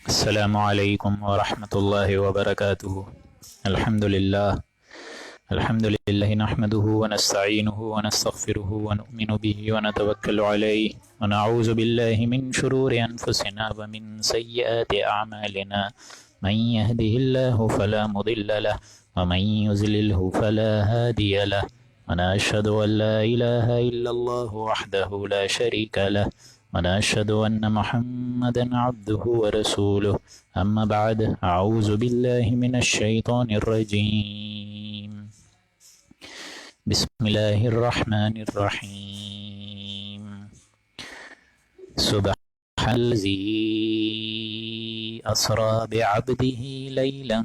السلام علیکم ورحمۃ اللہ وبرکاتہ۔ الحمد للہ نحمده ونستعینه ونستغفره ونؤمن به ونتوکل علیہ ونعوذ باللہ من شرور انفسنا ومن سیئات اعمالنا، من يهده الله فلا مضل له ومن يضلله فلا هادی له، ونشهد ان لا الہ الا اللہ وحدہ لا شریک له، ونشهد أن محمدا عبده ورسوله، أما بعد، أعوذ بالله من الشيطان الرجيم، بسم الله الرحمن الرحيم، سبحان الذي أسرى بعبده ليلا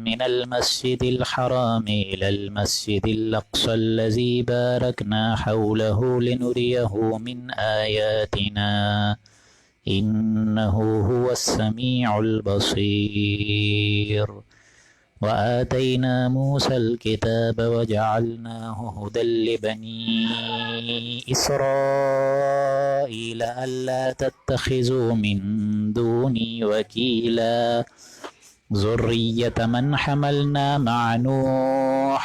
من المسجد الحرام إلى المسجد الأقصى الذي باركنا حوله لنريه من آياتنا إنه هو السميع البصير، وآتينا موسى الكتاب وجعلناه هدى لبني إسرائيل ألا تتخذوا من دوني وكيلا ذرية من حملنا مع نوح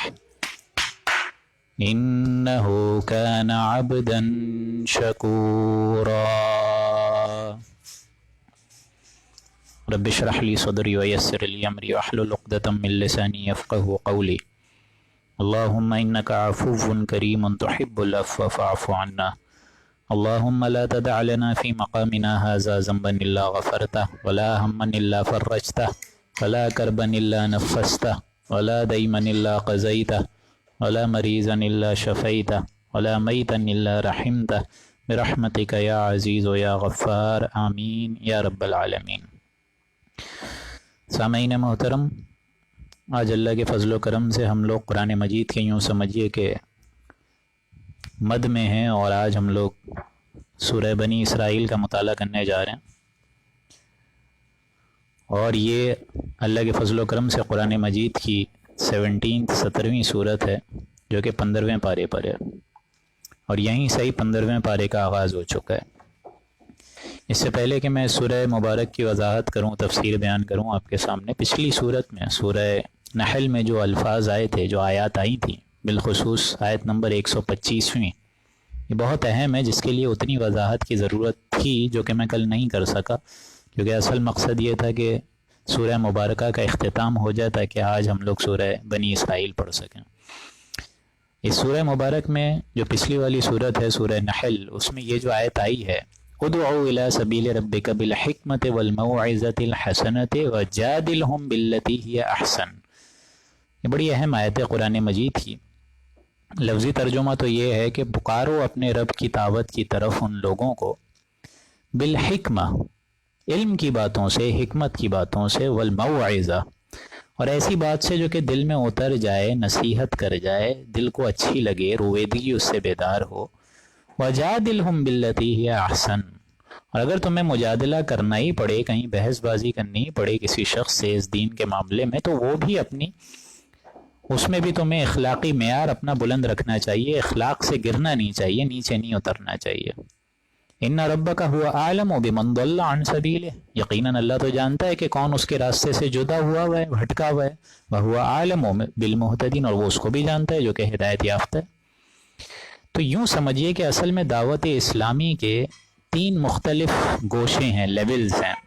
إنه كان عبدا شكورا، رب اشرح لي صدري ويسر لي أمري واحلل عقدة من لساني يفقهوا قولي، اللهم إنك عفو كريم تحب العفو فاعف عنا، اللهم لا تدع لنا في مقامنا هذا ذنبا إلا غفرته، ولا هما إلا فرجته، ولا كربا إلا نفسته، ولا ديما إلا قضيته، ولا مريضا إلا شفيته، ولا ميتا إلا رحمته، برحمتك يا عزيز يا غفار، آمين يا رب العالمين۔ سامعین محترم، آج اللہ کے فضل و کرم سے ہم لوگ قرآن مجید کے یوں سمجھیے کہ مد میں ہیں، اور آج ہم لوگ سورہ بنی اسرائیل کا مطالعہ کرنے جا رہے ہیں، اور یہ اللہ کے فضل و کرم سے قرآن مجید کی 17ویں صورت ہے، جو کہ 15ویں پارے پر ہے، اور یہیں سے ہی 15ویں پارے کا آغاز ہو چکا ہے۔ اس سے پہلے کہ میں سورہ مبارک کی وضاحت کروں، تفسیر بیان کروں آپ کے سامنے، پچھلی صورت میں سورہ نحل میں جو الفاظ آئے تھے، جو آیات آئی تھیں، بالخصوص آیت نمبر 125ویں، یہ بہت اہم ہے، جس کے لیے اتنی وضاحت کی ضرورت تھی جو کہ میں کل نہیں کر سکا، کیونکہ اصل مقصد یہ تھا کہ سورہ مبارکہ کا اختتام ہو جائے تاکہ آج ہم لوگ سورہ بنی اسرائیل پڑھ سکیں۔ اس سورہ مبارک میں جو پچھلی والی صورت ہے سورہ نحل، اس میں یہ جو آیت آئی ہے، ادعو الی سبیل ربک بالحکمت والموعظۃ الحسنۃ وجادلہم باللتی ہی احسن، یہ بڑی اہم آیت ہے قرآن مجید کی۔ لفظی ترجمہ تو یہ ہے کہ پکارو اپنے رب کی دعوت کی طرف ان لوگوں کو، بالحکمہ، علم کی باتوں سے، حکمت کی باتوں سے، والموعظہ، اور ایسی بات سے جو کہ دل میں اتر جائے، نصیحت کر جائے، دل کو اچھی لگے، رویدگی اس سے بیدار ہو، وجادلہم باللتی ہی احسن، اور اگر تمہیں مجادلہ کرنا ہی پڑے، کہیں بحث بازی کرنی ہی پڑے کسی شخص سے اس دین کے معاملے میں، تو وہ بھی اپنی، اس میں بھی تمہیں اخلاقی معیار اپنا بلند رکھنا چاہیے، اخلاق سے گرنا نہیں چاہیے، نیچے نہیں اترنا چاہیے۔ ان ربک هو اعلم بمن ضل عن سبیلہ، یقیناً اللہ تو جانتا ہے کہ کون اس کے راستے سے جدا ہوا ہے، بھٹکا ہوا ہے، وهو اعلم بالمہتدین، اور وہ اس کو بھی جانتا ہے جو کہ ہدایت یافتہ ہے۔ تو یوں سمجھیے کہ اصل میں دعوت اسلامی کے 3 مختلف گوشے ہیں، لیولز ہیں۔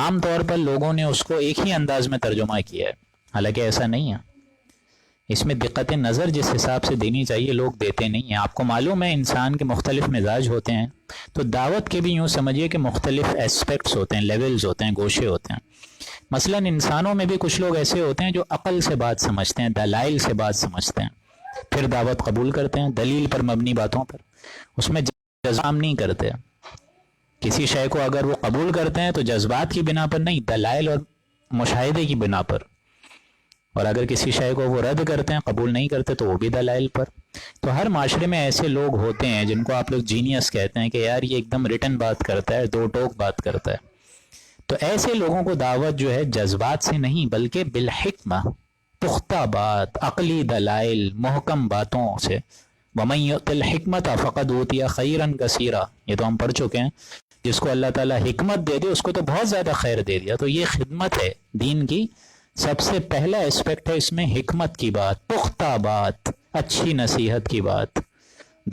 عام طور پر لوگوں نے اس کو ایک ہی انداز میں ترجمہ کیا ہے، حالانکہ ایسا نہیں ہے۔ اس میں دقت نظر جس حساب سے دینی چاہیے لوگ دیتے نہیں ہیں۔ آپ کو معلوم ہے انسان کے مختلف مزاج ہوتے ہیں، تو دعوت کے بھی یوں سمجھیے کہ مختلف ایسپیکٹس ہوتے ہیں، لیولز ہوتے ہیں، گوشے ہوتے ہیں۔ مثلا انسانوں میں بھی کچھ لوگ ایسے ہوتے ہیں جو عقل سے بات سمجھتے ہیں، دلائل سے بات سمجھتے ہیں، پھر دعوت قبول کرتے ہیں دلیل پر مبنی باتوں پر، اس میں جزام نہیں کرتے۔ کسی شے کو اگر وہ قبول کرتے ہیں تو جذبات کی بنا پر نہیں، دلائل اور مشاہدے کی بنا پر، اور اگر کسی شے کو وہ رد کرتے ہیں، قبول نہیں کرتے، تو وہ بھی دلائل پر۔ تو ہر معاشرے میں ایسے لوگ ہوتے ہیں جن کو آپ لوگ جینیس کہتے ہیں کہ یار یہ ایک دم ریٹن بات کرتا ہے، دو ٹوک بات کرتا ہے۔ تو ایسے لوگوں کو دعوت جو ہے جذبات سے نہیں بلکہ بالحکمہ، پختہ بات، عقلی دلائل، محکم باتوں سے، وَمَن يُؤْتِ الْحِكْمَةَ فَقَدْ أُوتِيَ خَيْرًا كَثِيرًا، یہ تو ہم پڑھ چکے ہیں۔ جس کو اللہ تعالیٰ حکمت دے دے اس کو تو بہت زیادہ خیر دے دیا. تو یہ خدمت ہے دین کی. سب سے پہلا اسپیکٹ ہے اس میں حکمت کی بات، پختہ بات، اچھی نصیحت کی بات،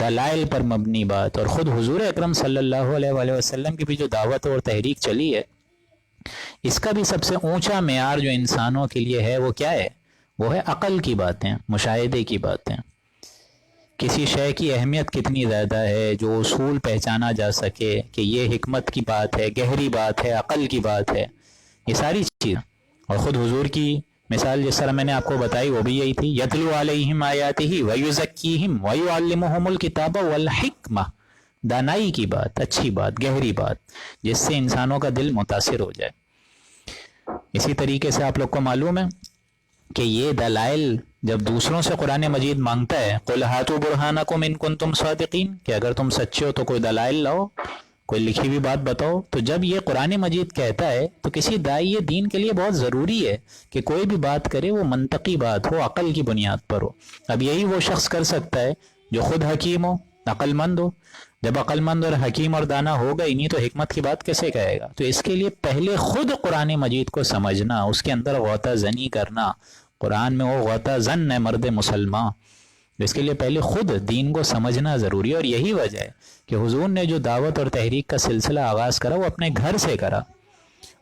دلائل پر مبنی بات. اور خود حضور اکرم صلی اللہ علیہ وآلہ وسلم کی بھی جو دعوت اور تحریک چلی ہے، اس کا بھی سب سے اونچا معیار جو انسانوں کے لیے ہے وہ کیا ہے؟ وہ ہے عقل کی باتیں، مشاہدے کی باتیں. کسی شے کی اہمیت کتنی زیادہ ہے، جو اصول پہچانا جا سکے کہ یہ حکمت کی بات ہے، گہری بات ہے، عقل کی بات ہے، یہ ساری چیز. اور خود حضور کی مثال جس طرح میں نے آپ کو بتائی وہ بھی یہی تھی، یتلو علیہم آیاتہ ویزکیہم ویعلمہم الکتاب والحکمہ. دانائی کی بات، اچھی بات، گہری بات، جس سے انسانوں کا دل متاثر ہو جائے. اسی طریقے سے آپ لوگ کو معلوم ہے کہ یہ دلائل جب دوسروں سے قرآن مجید مانگتا ہے، قُلْ هَاتُوا بُرْهَانَكُمْ إِن كُنتُمْ صَادِقِينَ، کہ اگر تم سچے ہو تو کوئی دلائل لاؤ، کوئی لکھی ہوئی بات بتاؤ. تو جب یہ قرآن مجید کہتا ہے تو کسی داعی دین کے لیے بہت ضروری ہے کہ کوئی بھی بات کرے وہ منطقی بات ہو، عقل کی بنیاد پر ہو. اب یہی وہ شخص کر سکتا ہے جو خود حکیم ہو، عقل مند ہو. جب عقل مند اور حکیم اور دانا ہوگا ہی نہیں تو حکمت کی بات کیسے کہے گا؟ تو اس کے لیے پہلے خود قرآن مجید کو سمجھنا، اس کے اندر غوطہ زنی کرنا. قرآن میں وہ غوطہ زن ہے مرد مسلمان. اس کے لیے پہلے خود دین کو سمجھنا ضروری ہے. اور یہی وجہ ہے کہ حضور نے جو دعوت اور تحریک کا سلسلہ آغاز کرا وہ اپنے گھر سے کرا،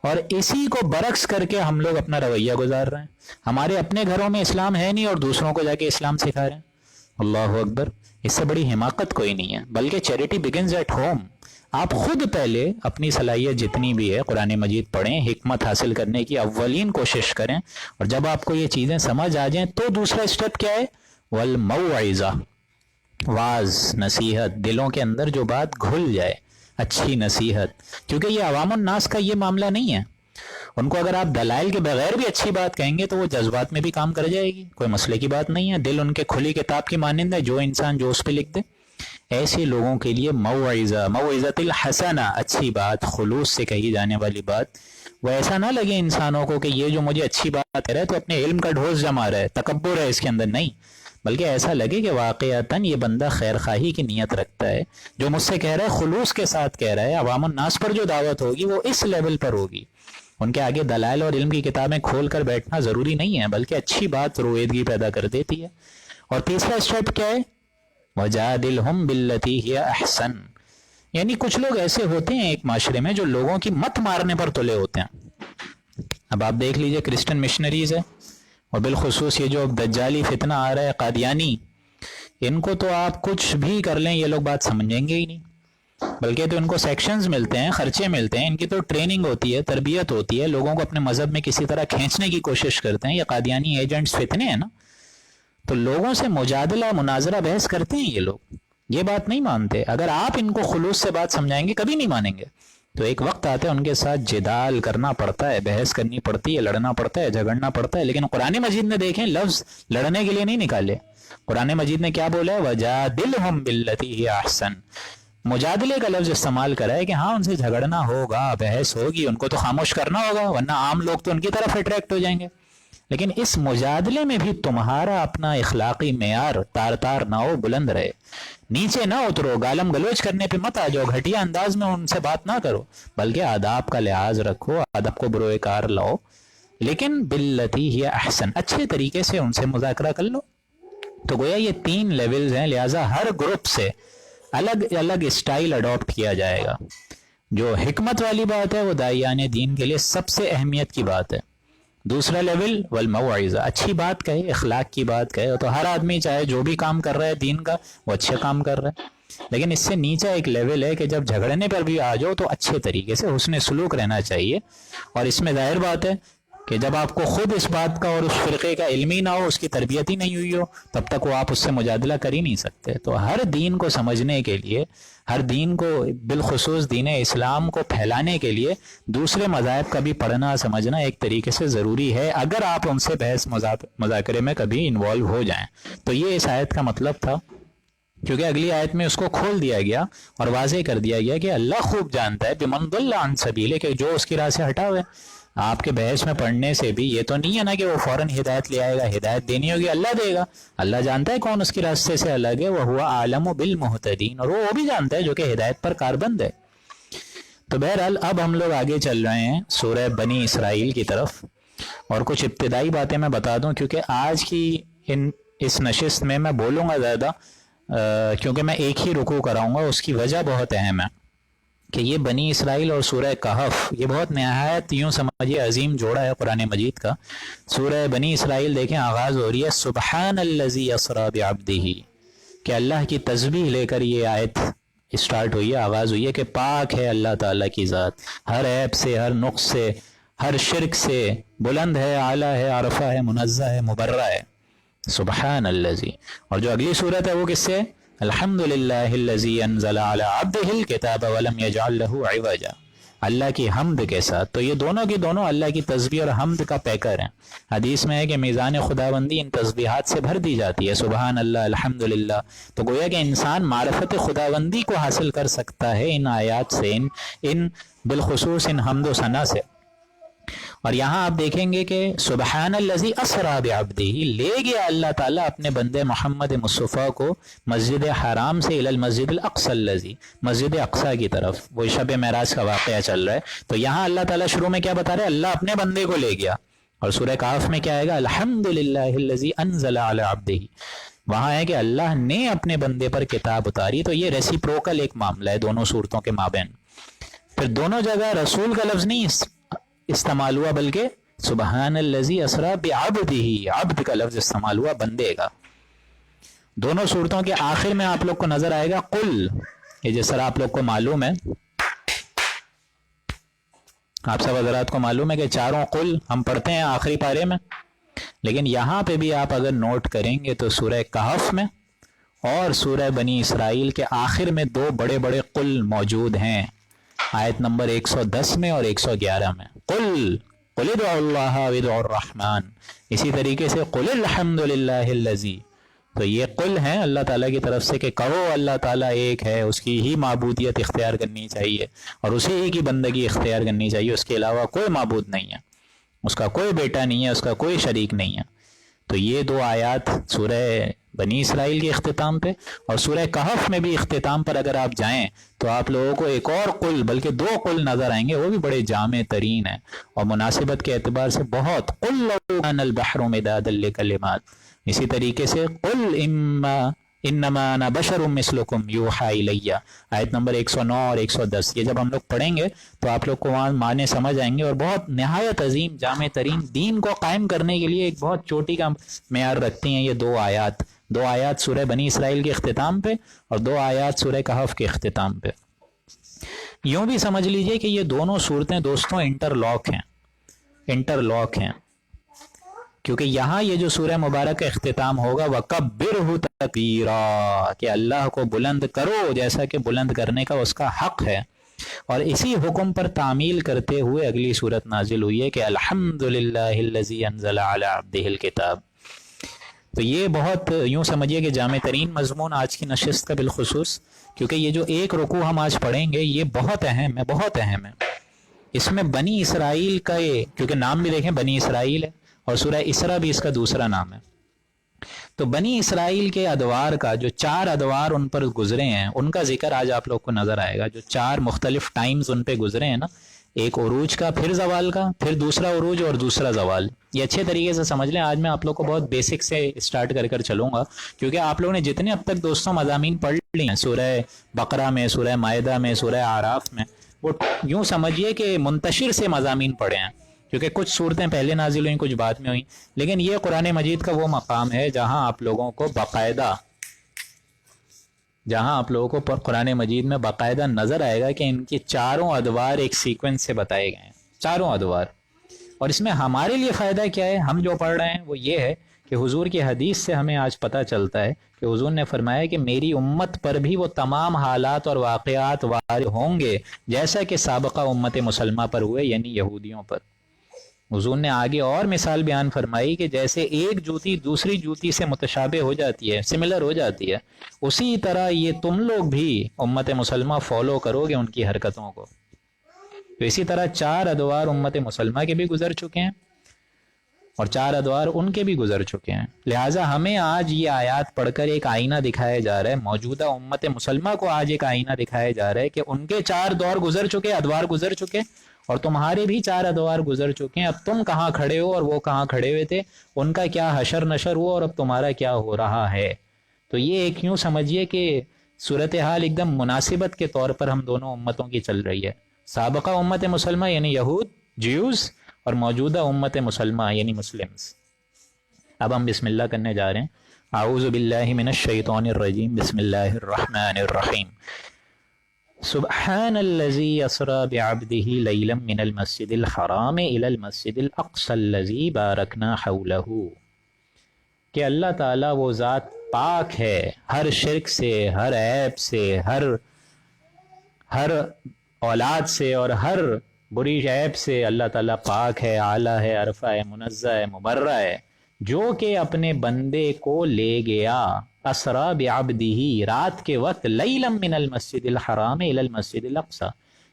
اور اسی کو برعکس کر کے ہم لوگ اپنا رویہ گزار رہے ہیں. ہمارے اپنے گھروں میں اسلام ہے نہیں اور دوسروں کو جا کے اسلام سکھا رہے ہیں. اللہ اکبر! اس سے بڑی حماقت کوئی نہیں ہے. بلکہ چیریٹی بگنز ایٹ ہوم. آپ خود پہلے اپنی صلاحیت جتنی بھی ہے قرآن مجید پڑھیں، حکمت حاصل کرنے کی اولین کوشش کریں، اور جب آپ کو یہ چیزیں سمجھ آ جائیں تو دوسرا اسٹیپ کیا ہے؟ والموعظہ، واز، نصیحت. دلوں کے اندر جو بات گھل جائے، اچھی نصیحت. کیونکہ یہ عوام الناس کا یہ معاملہ نہیں ہے. ان کو اگر آپ دلائل کے بغیر بھی اچھی بات کہیں گے تو وہ جذبات میں بھی کام کر جائے گی، کوئی مسئلے کی بات نہیں ہے. دل ان کے کھلی کتاب کی مانند ہے، جو انسان جو اس پہ لکھ دے. ایسے لوگوں کے لیے موعظہ، موعظۃ الحسنہ، اچھی بات، خلوص سے کہی جانے والی بات. وہ ایسا نہ لگے انسانوں کو کہ یہ جو مجھے اچھی بات کہہ رہا ہے تو اپنے علم کا ڈھوس جما رہا ہے، تکبر ہے اس کے اندر. نہیں، بلکہ ایسا لگے کہ واقعتاً یہ بندہ خیر خواہی کی نیت رکھتا ہے. جو مجھ سے کہہ رہا ہے خلوص کے ساتھ کہہ رہا ہے. عوام الناس پر جو دعوت ہوگی وہ اس لیول پر ہوگی. ان کے آگے دلائل اور علم کی کتابیں کھول کر بیٹھنا ضروری نہیں ہے، بلکہ اچھی بات رویدگی پیدا کر دیتی ہے. اور تیسرا اسٹیپ کیا ہے؟ وَجَادِلْهُمْ بِالَّتِي هِيَ أَحْسَنُ. یعنی کچھ لوگ ایسے ہوتے ہیں ایک معاشرے میں جو لوگوں کی مت مارنے پر تلے ہوتے ہیں. اب آپ دیکھ لیجئے کرسچن مشنریز ہے، اور بالخصوص یہ جو دجالی فتنہ آ رہا ہے قادیانی، ان کو تو آپ کچھ بھی کر لیں یہ لوگ بات سمجھیں گے ہی نہیں. بلکہ تو ان کو سیکشنز ملتے ہیں، خرچے ملتے ہیں، ان کی تو ٹریننگ ہوتی ہے، تربیت ہوتی ہے، لوگوں کو اپنے مذہب میں کسی طرح کھینچنے کی کوشش کرتے ہیں. یہ قادیانی ایجنٹس فتنے ہیں نا، تو لوگوں سے مجادلہ، مناظرہ، بحث کرتے ہیں. یہ لوگ یہ بات نہیں مانتے. اگر آپ ان کو خلوص سے بات سمجھائیں گے کبھی نہیں مانیں گے. تو ایک وقت آتا ہے ان کے ساتھ جدال کرنا پڑتا ہے، بحث کرنی پڑتی ہے، لڑنا پڑتا ہے، جھگڑنا پڑتا ہے. لیکن قرآن مجید نے دیکھیں لفظ لڑنے کے لیے نہیں نکالے. قرآن مجید نے کیا بولا ہے؟ وَجَادِلْهُمْ بِالَّتِي هِيَ أَحْسَنُ. مجادلے کا لفظ استعمال کرا ہے کہ ہاں ان سے جھگڑنا ہوگا، بحث ہوگی، ان کو تو خاموش کرنا ہوگا، ورنہ عام لوگ تو ان کی طرف اٹریکٹ ہو جائیں گے. لیکن اس مجادلے میں بھی تمہارا اپنا اخلاقی معیار تار تار نہ ہو، بلند رہے. نیچے نہ اترو، گالم گلوچ کرنے پہ مت آ جاؤ، گھٹیا انداز میں ان سے بات نہ کرو، بلکہ آداب کا لحاظ رکھو، ادب کو بروئے کار لاؤ. لیکن باللتی ہی احسن، اچھے طریقے سے ان سے مذاکرہ کر لو. تو گویا یہ 3 لیولز ہیں، لہٰذا ہر گروپ سے الگ الگ اسٹائل اڈاپٹ کیا جائے گا. جو حکمت والی بات ہے وہ داعیان دین کے لیے سب سے اہمیت کی بات ہے. دوسرا لیول والموعظہ، اچھی بات کہے، اخلاق کی بات کہے. تو ہر آدمی چاہے جو بھی کام کر رہا ہے دین کا وہ اچھے کام کر رہا ہے. لیکن اس سے نیچے ایک لیول ہے کہ جب جھگڑنے پر بھی آ جاؤ تو اچھے طریقے سے حسن سلوک رہنا چاہیے. اور اس میں ظاہر بات ہے کہ جب آپ کو خود اس بات کا اور اس فرقے کا علم ہی نہ ہو، اس کی تربیت ہی نہیں ہوئی ہو، تب تک وہ آپ اس سے مجادلہ کر ہی نہیں سکتے. تو ہر دین کو سمجھنے کے لیے، ہر دین کو بالخصوص دین اسلام کو پھیلانے کے لیے دوسرے مذاہب کا بھی پڑھنا سمجھنا ایک طریقے سے ضروری ہے، اگر آپ ان سے بحث مذاکرے میں کبھی انوالو ہو جائیں. تو یہ اس آیت کا مطلب تھا، کیونکہ اگلی آیت میں اس کو کھول دیا گیا اور واضح کر دیا گیا کہ اللہ خوب جانتا ہے بمن ضل عن سبیلہ، کہ جو اس کی راہ سے ہٹا ہوئے. آپ کے بحث میں پڑھنے سے بھی یہ تو نہیں ہے نا کہ وہ فوراً ہدایت لے آئے گا. ہدایت دینی ہوگی اللہ دے گا. اللہ جانتا ہے کون اس کے راستے سے الگ ہے، وَهُوَ أَعْلَمُ بِالْمُهْتَدِينَ، اور وہ بھی جانتا ہے جو کہ ہدایت پر کاربند ہے. تو بہرحال اب ہم لوگ آگے چل رہے ہیں سورہ بنی اسرائیل کی طرف، اور کچھ ابتدائی باتیں میں بتا دوں کیونکہ آج کی اس نشست میں بولوں گا زیادہ، کیونکہ میں ایک ہی رکوع کراؤں گا، اس کی وجہ بہت اہم ہے کہ یہ بنی اسرائیل اور سورہ کہف یہ بہت نہایت یوں سمجھیے عظیم جوڑا ہے قرآن مجید کا۔ سورہ بنی اسرائیل دیکھیں آغاز ہو رہی ہے سبحان الذی اسری بعبدہ، کہ اللہ کی تسبیح لے کر یہ آیت اسٹارٹ ہوئی ہے، آغاز ہوئی ہے کہ پاک ہے اللہ تعالیٰ کی ذات، ہر عیب سے، ہر نقص سے، ہر شرک سے، بلند ہے، اعلیٰ ہے، عرفہ ہے، منزہ ہے، مبرہ ہے، سبحان الذی۔ اور جو اگلی صورت ہے وہ کس سے؟ الحمد للہ الذی انزل علی عبدہ الکتاب ولم یجعل لہ عوجا، اللہ کی حمد کے ساتھ۔ تو یہ دونوں کی دونوں اللہ کی تسبیح اور حمد کا پیکر ہیں۔ حدیث میں ہے کہ میزان خداوندی ان تسبیحات سے بھر دی جاتی ہے، سبحان اللہ، الحمد للہ۔ تو گویا کہ انسان معرفت خداوندی کو حاصل کر سکتا ہے ان آیات سے، ان بالخصوص ان حمد و ثنا سے۔ اور یہاں آپ دیکھیں گے کہ سبحان الذی اسری بعبدہ، لے گیا اللہ تعالیٰ اپنے بندے محمد مصطفیٰ کو مسجد حرام سے الی المسجد الاقصی الذی، مسجد اقصی کی طرف، وہ شب معراج کا واقعہ چل رہا ہے۔ تو یہاں اللہ تعالیٰ شروع میں کیا بتا رہے ہیں؟ اللہ اپنے بندے کو لے گیا۔ اور سورہ کہف میں کیا آئے گا؟ الحمد للہ الذی انزل علی عبدہ، وہاں ہے کہ اللہ نے اپنے بندے پر کتاب اتاری۔ تو یہ ریسیپروکل ایک معاملہ ہے دونوں صورتوں کے مابین۔ پھر دونوں جگہ رسول کا لفظ نہیں استعمال ہوا بلکہ سبحان الذی اسری بعبدہ، عبد کا لفظ استعمال ہوا، بندے کا۔ دونوں صورتوں کے آخر میں آپ لوگ کو نظر آئے گا قل، یہ جس طرح آپ لوگ کو معلوم ہے، آپ سب حضرات کو معلوم ہے کہ چاروں قل ہم پڑھتے ہیں آخری پارے میں، لیکن یہاں پہ بھی آپ اگر نوٹ کریں گے تو سورہ کہف میں اور سورہ بنی اسرائیل کے آخر میں دو بڑے بڑے قل موجود ہیں، آیت نمبر 110 میں اور 111 میں۔ قل قل ادعوا اللہ وادعوا الرحمن، اسی طریقے سے قل الحمد للہ الذی، تو یہ قل ہیں اللہ تعالیٰ کی طرف سے کہ کہو اللہ تعالیٰ ایک ہے، اس کی ہی معبودیت اختیار کرنی چاہیے اور اسی ہی کی بندگی اختیار کرنی چاہیے، اس کے علاوہ کوئی معبود نہیں ہے، اس کا کوئی بیٹا نہیں ہے، اس کا کوئی شریک نہیں ہے۔ تو یہ دو آیات سورہ بنی اسرائیل کے اختتام پہ اور سورہ کہف میں بھی اختتام پر اگر آپ جائیں تو آپ لوگوں کو ایک اور قل بلکہ دو قل نظر آئیں گے، وہ بھی بڑے جامع ترین ہیں اور مناسبت کے اعتبار سے بہت۔ قل لو کان البحر مدادا لکلمات، اسی طریقے سے قل انما انا بشر مثلکم یوحی الی، آیت نمبر 109 اور 110۔ یہ جب ہم لوگ پڑھیں گے تو آپ لوگ کو وہاں معنی سمجھ آئیں گے، اور بہت نہایت عظیم جامع ترین دین کو قائم کرنے کے لیے ایک بہت چوٹی کا معیار رکھتی ہیں یہ دو آیات سورہ بنی اسرائیل کے اختتام پہ اور دو آیات سورہ کہف کے اختتام پہ۔ یوں بھی سمجھ لیجئے کہ یہ دونوں صورتیں دوستوں انٹر لاک ہیں، کیونکہ یہاں یہ جو سورہ مبارک کا اختتام ہوگا وَكَبِّرْهُ تَكْبِيرًا، کہ اللہ کو بلند کرو جیسا کہ بلند کرنے کا اس کا حق ہے، اور اسی حکم پر تعمیل کرتے ہوئے اگلی صورت نازل ہوئی ہے کہ الحمد للہ الذی انزل علی عبدہ الکتاب۔ تو یہ بہت یوں سمجھیے کہ جامع ترین مضمون آج کی نشست کا بالخصوص، کیونکہ یہ جو ایک رکوع ہم آج پڑھیں گے یہ بہت اہم ہے۔ اس میں بنی اسرائیل کا کیونکہ نام بھی دیکھیں بنی اسرائیل ہے اور سورہ اسرا بھی اس کا دوسرا نام ہے، تو بنی اسرائیل کے ادوار کا جو 4 ادوار ان پر گزرے ہیں ان کا ذکر آج آپ لوگ کو نظر آئے گا، جو 4 مختلف ٹائمز ان پہ گزرے ہیں نا، ایک عروج کا، پھر زوال کا، پھر دوسرا عروج اور دوسرا زوال۔ یہ اچھے طریقے سے سمجھ لیں، آج میں آپ لوگ کو بہت بیسک سے اسٹارٹ کر چلوں گا، کیونکہ آپ لوگوں نے جتنے اب تک دوستوں مضامین پڑھ لی ہیں سورہ بقرہ میں، سورہ مائدہ میں، سورہ اعراف میں، وہ یوں سمجھیے کہ منتشر سے مضامین پڑھے ہیں، کیونکہ کچھ صورتیں پہلے نازل ہوئیں کچھ بعد میں ہوئیں، لیکن یہ قرآن مجید کا وہ مقام ہے جہاں آپ لوگوں کو قرآن مجید میں باقاعدہ نظر آئے گا کہ ان کی چاروں ادوار ایک سیکوینس سے بتائے گئے ہیں، چاروں ادوار۔ اور اس میں ہمارے لیے فائدہ کیا ہے، ہم جو پڑھ رہے ہیں وہ یہ ہے کہ حضور کی حدیث سے ہمیں آج پتہ چلتا ہے کہ حضور نے فرمایا کہ میری امت پر بھی وہ تمام حالات اور واقعات وارد ہوں گے جیسا کہ سابقہ امت مسلمہ پر ہوئے، یعنی یہودیوں پر۔ حضور نے آگے اور مثال بیان فرمائی کہ جیسے ایک جوتی دوسری جوتی سے متشابہ ہو جاتی ہے، سملر ہو جاتی ہے، اسی طرح یہ تم لوگ بھی امت مسلمہ فالو کرو گے ان کی حرکتوں کو۔ تو اسی طرح 4 ادوار امت مسلمہ کے بھی گزر چکے ہیں، اور 4 ادوار ان کے بھی گزر چکے ہیں. لہٰذا ہمیں آج یہ آیات پڑھ کر ایک آئینہ دکھایا جا رہا ہے، موجودہ امت مسلمہ کو آج ایک آئینہ دکھایا جا رہا ہے کہ ان کے 4 دور گزر چکے، ادوار گزر چکے، اور تمہارے بھی 4 ادوار گزر چکے ہیں. اب تم کہاں کھڑے ہو اور وہ کہاں کھڑے ہوئے تھے، ان کا کیا حشر نشر ہوا اور اب تمہارا کیا ہو رہا ہے. تو یہ ایک یوں سمجھیے کہ صورتحال ایک دم مناسبت کے طور پر ہم دونوں امتوں کی چل رہی ہے. سابقہ امت مسلمہ یعنی یہود، جیوز، اور موجودہ امت مسلمہ یعنی مسلمز. اب ہم بسم اللہ کرنے جا رہے ہیں. اعوذ باللہ من الشیطان الرجیم، بسم اللہ الرحمن الرحیم. سبحان الذی اسری بعبدہ لیلا من المسجد الحرام الی المسجد الاقصی الذی بارکنا حولہ. کہ اللہ تعالیٰ وہ ذات پاک ہے ہر شرک سے، ہر عیب سے، ہر اولاد سے اور ہر بری عیب سے. اللہ تعالیٰ پاک ہے، اعلیٰ ہے، عرفہ ہے، منزہ ہے، مبرہ ہے، جو کہ اپنے بندے کو لے گیا. اسرا بعبدہ، رات کے وقت، لیلا من المسجد الحرام الی المسجد الاقصی،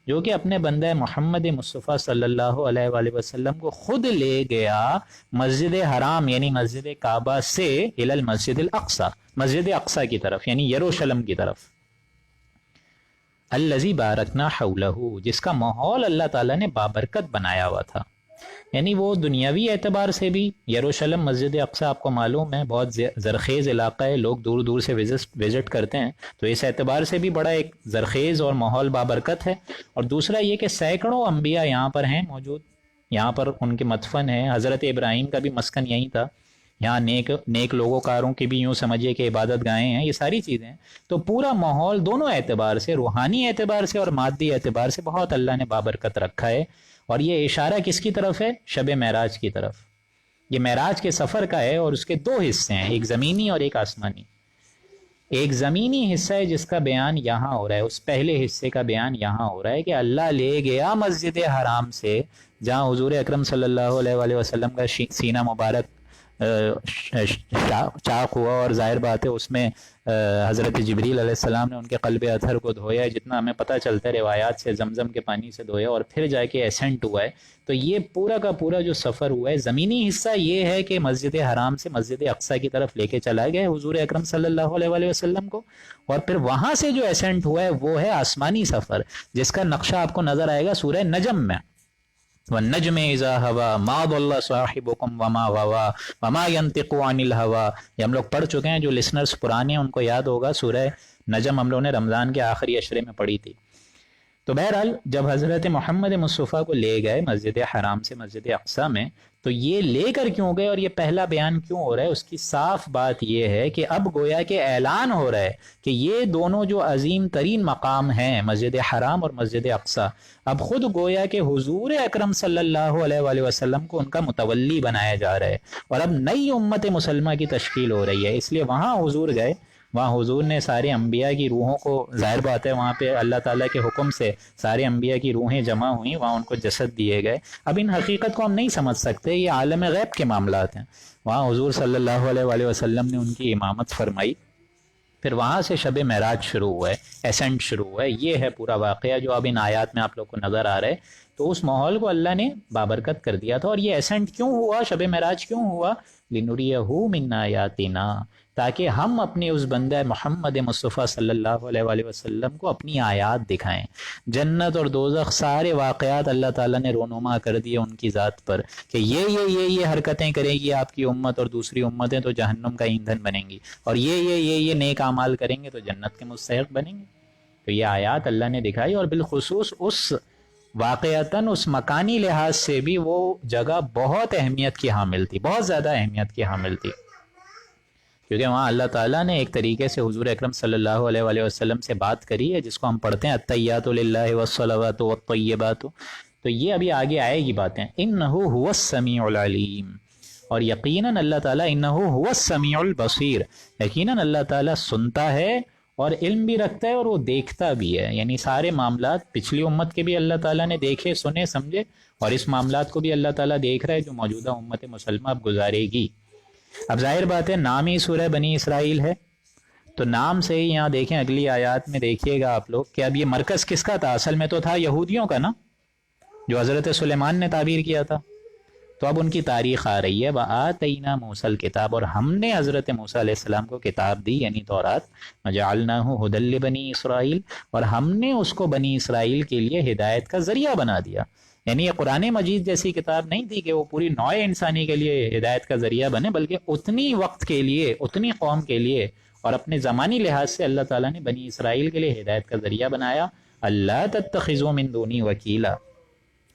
جو کہ اپنے بندہ محمد مصطفیٰ صلی اللہ علیہ وآلہ وسلم کو خود لے گیا مسجد حرام یعنی مسجد کعبہ سے الی المسجد الاقصی، مسجد اقصی کی طرف یعنی یروشلم کی طرف. الذی بارکنا حولہ، جس کا ماحول اللہ تعالیٰ نے بابرکت بنایا ہوا تھا. یعنی وہ دنیاوی اعتبار سے بھی، یروشلم مسجد اقصی آپ کو معلوم ہے بہت زرخیز علاقہ ہے، لوگ دور دور سے وزٹ کرتے ہیں، تو اس اعتبار سے بھی بڑا ایک زرخیز اور ماحول بابرکت ہے. اور دوسرا یہ کہ سینکڑوں انبیاء یہاں پر ہیں موجود، یہاں پر ان کے مدفن ہیں. حضرت ابراہیم کا بھی مسکن یہیں تھا. یہاں نیک لوگوں کاروں کی بھی یوں سمجھیے کہ عبادت گاہیں ہیں. یہ ساری چیزیں ہیں. تو پورا ماحول دونوں اعتبار سے، روحانی اعتبار سے اور مادی اعتبار سے بہت اللہ نے بابرکت رکھا ہے. اور یہ اشارہ کس کی طرف ہے؟ شب معراج کی طرف. یہ معراج کے سفر کا ہے اور اس کے 2 حصے ہیں، ایک زمینی اور ایک آسمانی. ایک زمینی حصہ ہے جس کا بیان یہاں ہو رہا ہے، اس پہلے حصے کا بیان یہاں ہو رہا ہے کہ اللہ لے گیا مسجد حرام سے، جہاں حضور اکرم صلی اللہ علیہ وآلہ وسلم کا سینہ مبارک چاق ہوا، اور ظاہر بات ہے اس میں حضرت جبریل علیہ السلام نے ان کے قلب اطہر کو دھویا، جتنا ہمیں پتہ چلتا ہے روایات سے، زمزم کے پانی سے دھویا اور پھر جا کے ایسنٹ ہوا ہے. تو یہ پورا کا پورا جو سفر ہوا ہے، زمینی حصہ یہ ہے کہ مسجد حرام سے مسجد اقصی کی طرف لے کے چلا گیا حضور اکرم صلی اللہ علیہ وآلہ وسلم کو، اور پھر وہاں سے جو ایسنٹ ہوا ہے وہ ہے آسمانی سفر، جس کا نقشہ آپ کو نظر آئے گا سورہ نجم میں. وَالنَّجْمِ إِذَا هَوَى مَا ضَلَّ صَاحِبُكُمْ وَمَا غَوَى وَمَا يَنطِقُ عَنِ الْهَوَى. یہ ہم لوگ پڑھ چکے ہیں، جو لسنرز پرانے ہیں ان کو یاد ہوگا، سورہ نجم ہم لوگوں نے رمضان کے آخری عشرے میں پڑھی تھی. تو بہرحال جب حضرت محمد مصطفیٰ کو لے گئے مسجد حرام سے مسجد اقصی میں، تو یہ لے کر کیوں گئے اور یہ پہلا بیان کیوں ہو رہا ہے؟ اس کی صاف بات یہ ہے کہ اب گویا کہ اعلان ہو رہا ہے کہ یہ دونوں جو عظیم ترین مقام ہیں، مسجد حرام اور مسجد اقصی، اب خود گویا کہ حضور اکرم صلی اللہ علیہ وآلہ وسلم کو ان کا متولی بنایا جا رہا ہے، اور اب نئی امت مسلمہ کی تشکیل ہو رہی ہے. اس لیے وہاں حضور گئے، وہاں حضور نے سارے انبیاء کی روحوں کو، ظاہر بات ہے وہاں پہ اللہ تعالیٰ کے حکم سے سارے انبیاء کی روحیں جمع ہوئیں، وہاں ان کو جسد دیے گئے. اب ان حقیقت کو ہم نہیں سمجھ سکتے، یہ عالم غیب کے معاملات ہیں. وہاں حضور صلی اللہ علیہ وآلہ وسلم نے ان کی امامت فرمائی، پھر وہاں سے شب معراج شروع ہوا ہے، ایسنٹ شروع ہوا ہے. یہ ہے پورا واقعہ جو اب ان آیات میں آپ لوگ کو نظر آ رہا ہے. تو اس ماحول کو اللہ نے بابرکت کر دیا تھا. اور یہ ایسنٹ کیوں ہوا، شب معراج کیوں ہوا؟ لِنُرِيَهُ مِنْ آیَاتِنَا، تاکہ ہم اپنے اس بندہ محمد مصطفیٰ صلی اللہ علیہ وآلہ وسلم کو اپنی آیات دکھائیں. جنت اور دوزخ سارے واقعات اللہ تعالیٰ نے رونما کر دیے ان کی ذات پر کہ یہ حرکتیں کرے گی آپ کی امت اور دوسری امتیں تو جہنم کا ایندھن بنیں گی، اور یہ نیک اعمال کریں گے تو جنت کے مستحق بنیں گے. تو یہ آیات اللہ نے دکھائی، اور بالخصوص اس واقعتاً اس مکانی لحاظ سے بھی وہ جگہ بہت اہمیت کی حامل تھی، بہت زیادہ اہمیت کی حامل تھی، کیونکہ وہاں اللہ تعالیٰ نے ایک طریقے سے حضور اکرم صلی اللہ علیہ وآلہ وسلم سے بات کری ہے، جس کو ہم پڑھتے ہیں التحیات للہ والصلوات والطیبات. تو یہ ابھی آگے آئے گی باتیں. انہ هو السمیع العلیم، اور یقیناً اللہ تعالیٰ انہ هو السمیع البصیر، یقیناً اللہ تعالیٰ سنتا ہے اور علم بھی رکھتا ہے اور وہ دیکھتا بھی ہے. یعنی سارے معاملات پچھلی امت کے بھی اللہ تعالیٰ نے دیکھے، سنے، سمجھے، اور اس معاملات کو بھی اللہ تعالیٰ دیکھ رہا ہے جو موجودہ امت مسلمہ اب گزارے گی. اب ظاہر بات ہے نام ہی سورہ بنی اسرائیل ہے، تو نام سے ہی یہاں دیکھیں اگلی آیات میں دیکھیے گا آپ لوگ کہ اب یہ مرکز کس کا تھا؟ اصل میں تو تھا یہودیوں کا نا، جو حضرت سلیمان نے تعبیر کیا تھا. تو اب ان کی تاریخ آ رہی ہے، وَآتَيْنَا مُوسَى الْكِتَابَ، اور ہم نے حضرت موسیٰ علیہ السلام کو کتاب دی یعنی تورات، وَجَعَلْنَاهُ هُدًى لِبَنِي اسرائیل، اور ہم نے اس کو بنی اسرائیل کے لیے ہدایت کا ذریعہ بنا دیا۔ یعنی یہ قرآن مجید جیسی کتاب نہیں تھی کہ وہ پوری نوع انسانی کے لیے ہدایت کا ذریعہ بنے، بلکہ اتنی وقت کے لیے، اتنی قوم کے لیے اور اپنے زمانی لحاظ سے اللہ تعالیٰ نے بنی اسرائیل کے لیے ہدایت کا ذریعہ بنایا۔ اللہ تتخذوا من دونی وکیلا،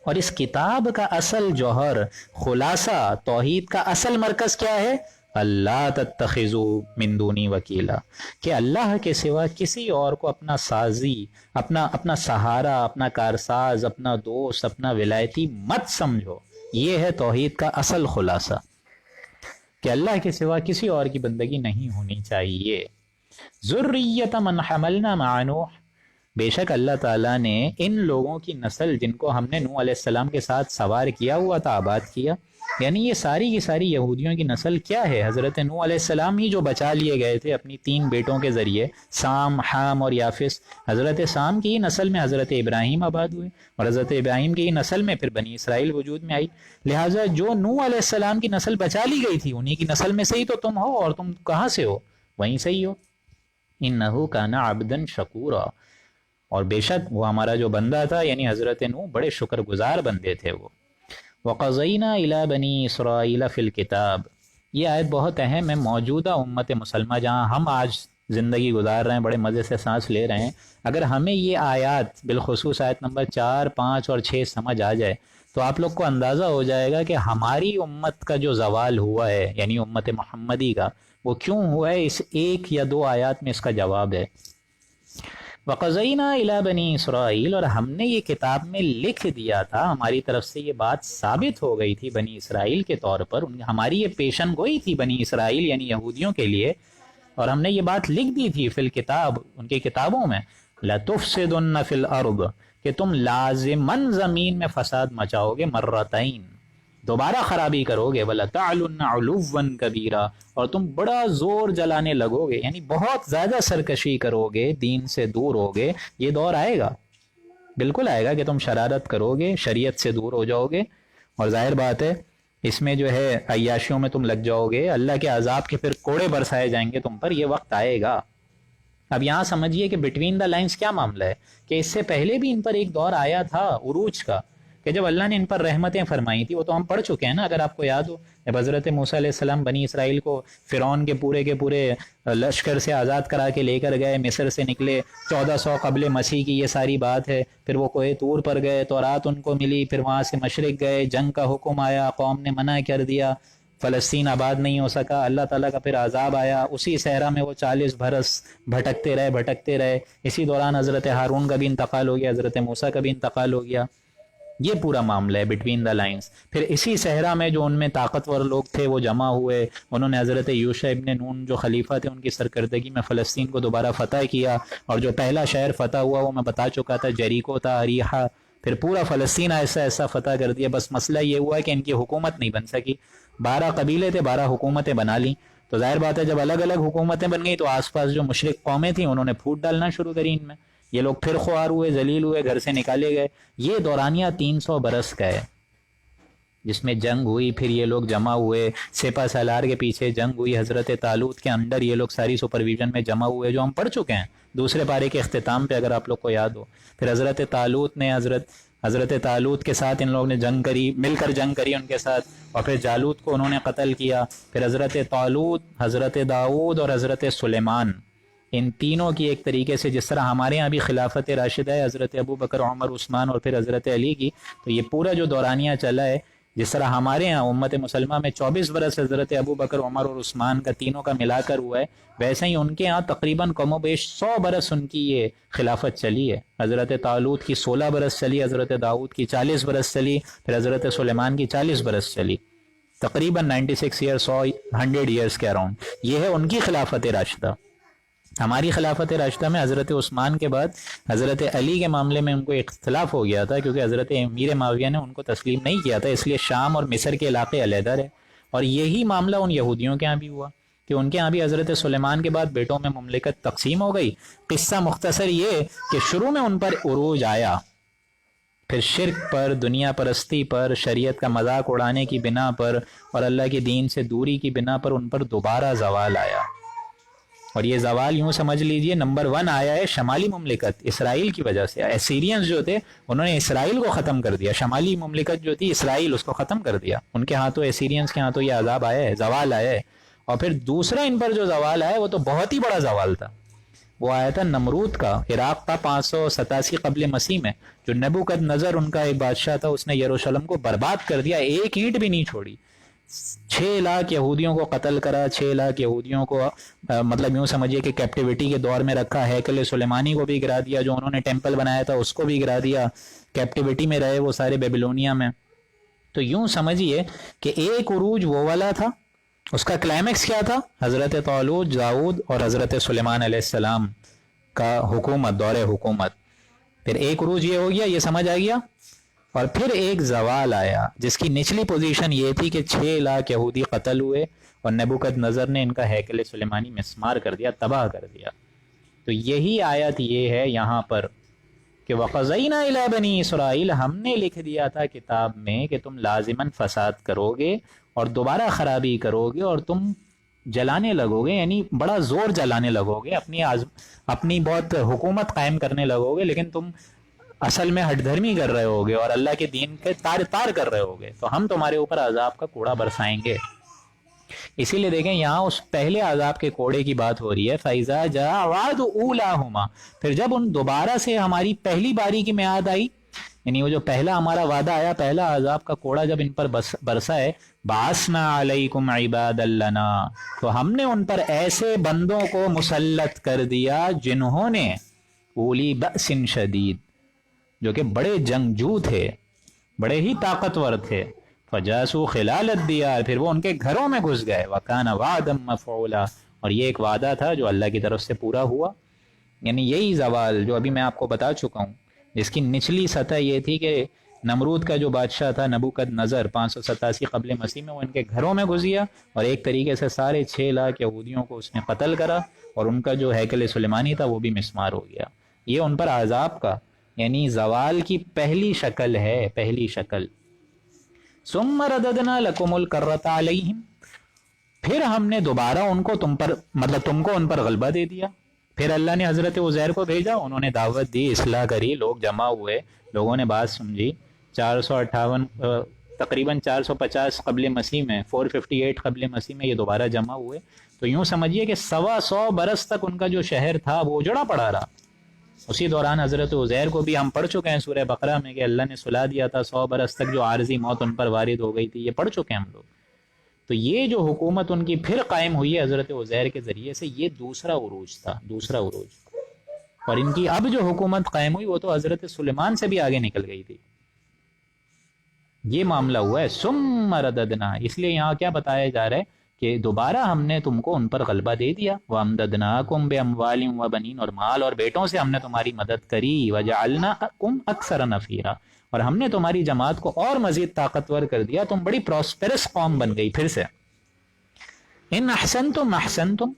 اور اس کتاب کا اصل جوہر، خلاصہ، توحید کا اصل مرکز کیا ہے؟ اللہ تتخذوا من دونی وکیلا، کہ اللہ کے سوا کسی اور کو اپنا سازی، اپنا سہارا، اپنا کارساز، اپنا دوست، اپنا ولایتی مت سمجھو۔ یہ ہے توحید کا اصل خلاصہ، کہ اللہ کے سوا کسی اور کی بندگی نہیں ہونی چاہیے۔ ذریۃ من حملنا مع نوح، بے شک اللہ تعالیٰ نے ان لوگوں کی نسل جن کو ہم نے نوح علیہ السلام کے ساتھ سوار کیا ہوا تھا، آباد کیا، یعنی یہ ساری کی ساری یہودیوں کی نسل کیا ہے؟ حضرت نوح علیہ السلام ہی جو بچا لیے گئے تھے اپنی 3 بیٹوں کے ذریعے، سام، حام اور یافس۔ حضرت سام کی ہی نسل میں حضرت ابراہیم آباد ہوئے، اور حضرت ابراہیم کی ہی نسل میں پھر بنی اسرائیل وجود میں آئی۔ لہٰذا جو نوح علیہ السلام کی نسل بچا لی گئی تھی، انہی کی نسل میں سے ہی تو تم ہو، اور تم کہاں سے ہو؟ وہیں سے ہی ہو۔ انہ کان عبدا شکورا، اور بے شک وہ ہمارا جو بندہ تھا یعنی حضرت نوح بڑے شکر گزار بندے تھے وہ۔ وَقَضَيْنَا إِلَىٰ بَنِي إِسْرَائِيلَ فِي الْكِتَابِ، یہ آیت بہت اہم ہے موجودہ امت مسلمہ جہاں ہم آج زندگی گزار رہے ہیں، بڑے مزے سے سانس لے رہے ہیں۔ اگر ہمیں یہ آیات بالخصوص آیت نمبر 4، 5 اور 6 سمجھ آ جائے تو آپ لوگ کو اندازہ ہو جائے گا کہ ہماری امت کا جو زوال ہوا ہے یعنی امت محمدی کا، وہ کیوں ہوا ہے۔ اس 1 یا 2 آیات میں اس کا جواب ہے۔ وَقَضَيْنَا إِلَىٰ بَنِي إِسْرَائِيلَ، اور ہم نے یہ کتاب میں لکھ دیا تھا، ہماری طرف سے یہ بات ثابت ہو گئی تھی بنی اسرائیل کے طور پر، ہماری یہ پیشن گوئی تھی بنی اسرائیل یعنی یہودیوں کے لیے، اور ہم نے یہ بات لکھ دی تھی فی الکتاب، ان کی کتابوں میں، لَتُفْسِدُنَّ فِي الْأَرْضِ، کہ تم لازماً زمین میں فساد مچاؤ گے، مرتين، دوبارہ خرابی کرو گے، وَلَتَعْلُنَّ عُلُوًّا كَبِيرًا، اور تم بڑا زور جلانے لگو گے، یعنی بہت زیادہ سرکشی کرو گے، دین سے دور ہوگے۔ یہ دور آئے گا، بالکل آئے گا کہ تم شرارت کرو گے، شریعت سے دور ہو جاؤ گے، اور ظاہر بات ہے اس میں جو ہے عیاشیوں میں تم لگ جاؤ گے، اللہ کے عذاب کے پھر کوڑے برسائے جائیں گے تم پر، یہ وقت آئے گا۔ اب یہاں سمجھیے کہ بٹوین دا لائنز کیا معاملہ ہے، کہ اس سے پہلے بھی ان پر ایک دور آیا تھا عروج کا، کہ جب اللہ نے ان پر رحمتیں فرمائی تھی، وہ تو ہم پڑھ چکے ہیں نا، اگر آپ کو یاد ہو، جب حضرت موسیٰ علیہ السلام بنی اسرائیل کو فرعون کے پورے لشکر سے آزاد کرا کے لے کر گئے، مصر سے نکلے 1400 قبل مسیح کی یہ ساری بات ہے، پھر وہ کوہ طور پر گئے، تورات ان کو ملی، پھر وہاں سے مشرق گئے، جنگ کا حکم آیا، قوم نے منع کر دیا، فلسطین آباد نہیں ہو سکا، اللہ تعالیٰ کا پھر عذاب آیا، اسی صحرا میں وہ 40 برس بھٹکتے رہے۔ اسی دوران حضرت ہارون کا بھی انتقال ہو گیا، حضرت موسیٰ کا بھی انتقال ہو گیا۔ یہ پورا معاملہ ہے بٹوین دا لائنز۔ پھر اسی صحرا میں جو ان میں طاقتور لوگ تھے وہ جمع ہوئے، انہوں نے حضرت یوشع ابن نون جو خلیفہ تھے ان کی سرکردگی میں فلسطین کو دوبارہ فتح کیا، اور جو پہلا شہر فتح ہوا وہ میں بتا چکا تھا، جریکو تھا، اریحہ، پھر پورا فلسطین ایسا فتح کر دیا۔ بس مسئلہ یہ ہوا ہے کہ ان کی حکومت نہیں بن سکی، 12 قبیلے تھے، 12 حکومتیں بنا لیں، تو ظاہر بات ہے جب الگ الگ حکومتیں بن گئی تو آس پاس جو مشرک قومیں تھیں انہوں نے پھوٹ ڈالنا شروع کری ان میں، یہ لوگ پھر خوار ہوئے، ذلیل ہوئے، گھر سے نکالے گئے۔ یہ دورانیہ 300 برس کا ہے جس میں جنگ ہوئی، پھر یہ لوگ جمع ہوئے، سپہ سالار کے پیچھے جنگ ہوئی، حضرت طالوت کے انڈر یہ لوگ ساری سپرویژن میں جمع ہوئے، جو ہم پڑھ چکے ہیں دوسرے پارے کے اختتام پہ اگر آپ لوگ کو یاد ہو۔ پھر حضرت طالوت نے حضرت طالوت کے ساتھ ان لوگوں نے جنگ کری، مل کر جنگ کری ان کے ساتھ، اور پھر جالوت کو انہوں نے قتل کیا۔ پھر حضرت طالوت، حضرت داؤد اور حضرت سلیمان، ان تینوں کی ایک طریقے سے جس طرح ہمارے ہاں بھی خلافت راشدہ ہے حضرت ابو بکر، عمر، عثمان اور پھر حضرت علی کی، تو یہ پورا جو دورانیہ چلا ہے، جس طرح ہمارے ہاں امت مسلمہ میں 24 برس حضرت ابو بکر، عمر اور عثمان کا تینوں کا ملا کر ہوا ہے، ویسے ہی ان کے ہاں تقریباً کم و بیش 100 برس ان کی یہ خلافت چلی ہے۔ حضرت طالوت کی 16 برس چلی، حضرت داؤد کی 40 برس چلی، پھر حضرت سلیمان کی 40 برس چلی، تقریباً 96 ایئرس، 100 ایئرس کے اراؤنڈ۔ یہ ہے ان کی خلافت راشدہ۔ ہماری خلافت راشدہ میں حضرت عثمان کے بعد حضرت علی کے معاملے میں ان کو اختلاف ہو گیا تھا، کیونکہ حضرت امیر معاویہ نے ان کو تسلیم نہیں کیا تھا، اس لیے شام اور مصر کے علاقے علیحدہ رہے، اور یہی معاملہ ان یہودیوں کے ہاں بھی ہوا کہ ان کے ہاں بھی حضرت سلیمان کے بعد بیٹوں میں مملکت تقسیم ہو گئی۔ قصہ مختصر یہ کہ شروع میں ان پر عروج آیا، پھر شرک پر، دنیا پرستی پر، شریعت کا مذاق اڑانے کی بنا پر اور اللہ کے دین سے دوری کی بنا پر ان پر دوبارہ زوال آیا. اور یہ زوال یوں سمجھ لیجئے نمبر 1 آیا ہے شمالی مملکت اسرائیل کی وجہ سے. اسیرینز جو تھے انہوں نے اسرائیل کو ختم کر دیا، شمالی مملکت جو تھی اسرائیل اس کو ختم کر دیا. ان کے ہاتھوں، اسیرینز کے ہاتھوں یہ عذاب آیا ہے، زوال آیا ہے. اور پھر دوسرا ان پر جو زوال آیا وہ تو بہت ہی بڑا زوال تھا. وہ آیا تھا نمرود کا. عراق تھا 587 قبل مسیح میں، جو نبوکد نظر ان کا ایک بادشاہ تھا، اس نے یروشلم کو برباد کر دیا، ایک اینٹ بھی نہیں چھوڑی. 6 لاکھ یہودیوں کو قتل کرا، 6 لاکھ یہودیوں کو مطلب یوں سمجھیے کہ کیپٹیوٹی کے دور میں رکھا. ہیکل سلیمانی کو بھی گرا دیا، جو انہوں نے ٹیمپل بنایا تھا اس کو بھی گرا دیا. کیپٹیوٹی میں رہے وہ سارے بیبلونیا میں. تو یوں سمجھیے کہ ایک عروج وہ والا تھا، اس کا کلائمیکس کیا تھا؟ حضرت طالوت، داؤد اور حضرت سلیمان علیہ السلام کا حکومت، دور حکومت. پھر ایک عروج یہ ہو گیا، یہ سمجھ آ گیا. اور پھر ایک زوال آیا جس کی نچلی پوزیشن یہ تھی کہ 6 لاکھ یہودی قتل ہوئے اور نبوکد نظر نے ان کا ہیکل سلیمانی مسمار کر دیا، تباہ کر دیا. تو یہی آیت یہ ہے یہاں پر کہ وَقَضَيْنَا إِلَىٰ بَنِي إِسْرَائِيلَ، ہم نے لکھ دیا تھا کتاب میں کہ تم لازماً فساد کرو گے اور دوبارہ خرابی کرو گے اور تم جلانے لگو گے، یعنی بڑا زور جلانے لگو گے، اپنی بہت حکومت قائم کرنے لگو گے، لیکن تم اصل میں ہٹ دھرمی کر رہے ہوگے اور اللہ کے دین کے تار کر رہے ہوگے، تو ہم تمہارے اوپر عذاب کا کوڑا برسائیں گے. اسی لیے دیکھیں یہاں اس پہلے عذاب کے کوڑے کی بات ہو رہی ہے. فَإِذَا جَاءَ وَعْدُ أُولَاهُمَا، پھر جب ان دوبارہ سے ہماری پہلی باری کی میعاد آئی، یعنی وہ جو پہلا ہمارا وعدہ آیا، پہلا عذاب کا کوڑا جب ان پر برسا ہے، بَعَثْنَا عَلَيْكُمْ عِبَادًا لَنَا، تو ہم نے ان پر ایسے بندوں کو مسلط کر دیا جنہوں نے اولی بأس شدید، جو کہ بڑے جنگجو تھے، بڑے ہی طاقتور تھے. فجاسو خلال الدیار، پھر وہ ان کے گھروں میں گھس گئے. وکان وعدا مفعولا، اور یہ ایک وعدہ تھا جو اللہ کی طرف سے پورا ہوا. یعنی یہی زوال جو ابھی میں آپ کو بتا چکا ہوں، جس کی نچلی سطح یہ تھی کہ نمرود کا جو بادشاہ تھا نبوکد نظر 587 قبل مسیح میں، وہ ان کے گھروں میں گھس گیا اور ایک طریقے سے سارے 6 لاکھ یہودیوں کو اس نے قتل کرا اور ان کا جو ہیکل سلیمانی تھا وہ بھی مسمار ہو گیا. یہ ان پر عذاب کا یعنی زوال کی پہلی شکل ہے، پہلی شکل. ثم رددنا لکم الکرۃ علیہم، پھر ہم نے دوبارہ ان کو تم پر، مطلب تم کو ان پر غلبہ دے دیا. پھر اللہ نے حضرت عزیر کو بھیجا، انہوں نے دعوت دی، اصلاح کری، لوگ جمع ہوئے، لوگوں نے بات سمجھی. 458 تقریباً 450 قبل مسیح میں، 458 قبل مسیح میں یہ دوبارہ جمع ہوئے. تو یوں سمجھیے کہ 125 برس تک ان کا جو شہر تھا وہ اجڑا پڑا رہا. اسی دوران حضرت عزیر کو بھی ہم پڑھ چکے ہیں سورہ بقرہ میں کہ اللہ نے سلا دیا تھا 100 برس تک جو عارضی موت ان پر وارد ہو گئی تھی، یہ پڑھ چکے ہیں ہم لوگ. تو یہ جو حکومت ان کی پھر قائم ہوئی ہے حضرت عزیر کے ذریعے سے، یہ دوسرا عروج تھا، دوسرا عروج. اور ان کی اب جو حکومت قائم ہوئی وہ تو حضرت سلیمان سے بھی آگے نکل گئی تھی. یہ معاملہ ہوا ہے. ثم رددنا، اس لیے یہاں کیا بتایا جا رہا ہے کہ دوبارہ ہم نے تم کو ان پر غلبہ دے دیا. وَأَمْدَدْنَاكُمْ بِأَمْوَالٍ وَبَنِينَ، اور مال اور بیٹوں سے ہم نے تمہاری مدد کری. وَجَعَلْنَاكُمْ أَكْثَرَ نَفِيرًا، اور ہم نے تمہاری جماعت کو اور مزید طاقتور کر دیا، تم بڑی پراسپیرس قوم بن گئی پھر سے. ان احسنتم احسنتم،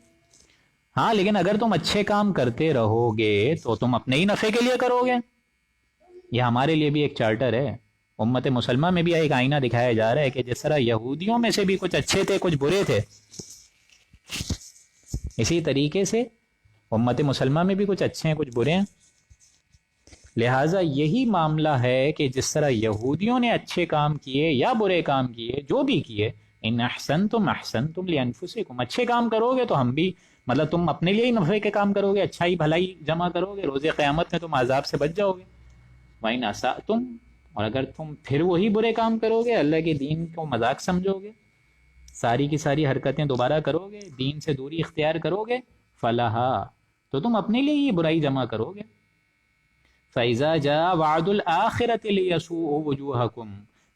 ہاں لیکن اگر تم اچھے کام کرتے رہو گے تو تم اپنے ہی نفع کے لیے کرو گے. یہ ہمارے لیے بھی ایک چارٹر ہے. امت مسلمہ میں بھی ایک آئینہ دکھایا جا رہا ہے کہ جس طرح یہودیوں میں سے بھی کچھ اچھے تھے کچھ برے تھے، اسی طریقے سے امت مسلمہ میں بھی کچھ اچھے ہیں کچھ برے ہیں. لہٰذا یہی معاملہ ہے کہ جس طرح یہودیوں نے اچھے کام کیے یا برے کام کیے، جو بھی کیے، ان احسنتم احسنتم لانفسکم، اچھے کام کرو گے تو ہم بھی، مطلب تم اپنے لیے ہی نفع کے کام کرو گے، اچھائی بھلائی جمع کرو گے، روز قیامت میں تم عذاب سے بچ جاؤ گے. وَإِنْ أَسَأْتُمْ، اور اگر تم پھر وہی برے کام کرو گے، اللہ کے دین کو مذاق سمجھو گے، ساری کی ساری حرکتیں دوبارہ کرو گے، دین سے دوری اختیار کرو گے، فَلَهَا، تو تم اپنے لیے یہ برائی جمع کرو گے. فَإِذَا جَاءَ وَعْدُ الْآخِرَةِ لِيَسُوءُ وُجُوهَكُمْ،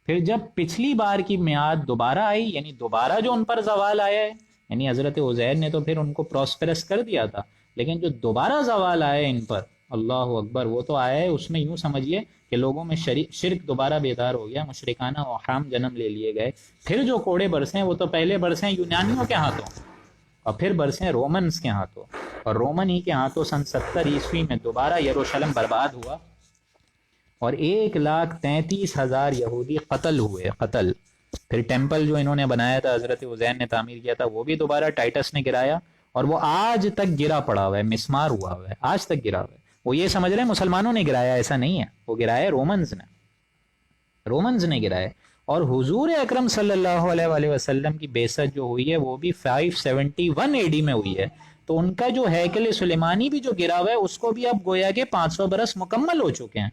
پھر جب پچھلی بار کی میعاد دوبارہ آئی، یعنی دوبارہ جو ان پر زوال آیا ہے، یعنی حضرت عزیر نے تو پھر ان کو پراسپرس کر دیا تھا، لیکن جو دوبارہ زوال آیا ان پر، اللہ اکبر، وہ تو آیا ہے، اس میں یوں سمجھیے کہ لوگوں میں شرک دوبارہ بیدار ہو گیا، مشرکانہ اوہام جنم لے لیے گئے. پھر جو کوڑے برسیں وہ تو پہلے برسیں یونانیوں کے ہاتھوں اور پھر برسیں رومنز کے ہاتھوں، اور رومن ہی کے ہاتھوں سن 70 عیسوی میں دوبارہ یروشلم برباد ہوا. اور 1,33,000 یہودی قتل ہوئے، قتل۔ پھر ٹیمپل جو انہوں نے بنایا تھا، حضرت عزیر نے تعمیر کیا تھا، وہ بھی دوبارہ ٹائٹس نے گرایا، اور وہ آج تک گرا پڑا ہوا ہے، مسمار ہوا ہوا ہے، آج تک گرا ہوا ہے۔ وہ یہ سمجھ رہے ہیں مسلمانوں نے گرایا، ایسا نہیں ہے، وہ گرایا رومنز نے، رومنز نے گرائے۔ اور حضور اکرم صلی اللہ علیہ وآلہ وسلم کی بعثت جو ہوئی ہے وہ بھی 571 اے ڈی میں ہوئی ہے، تو ان کا جو ہیکل سلیمانی بھی جو گرا ہوا ہے اس کو بھی اب گویا کہ 500 برس مکمل ہو چکے ہیں،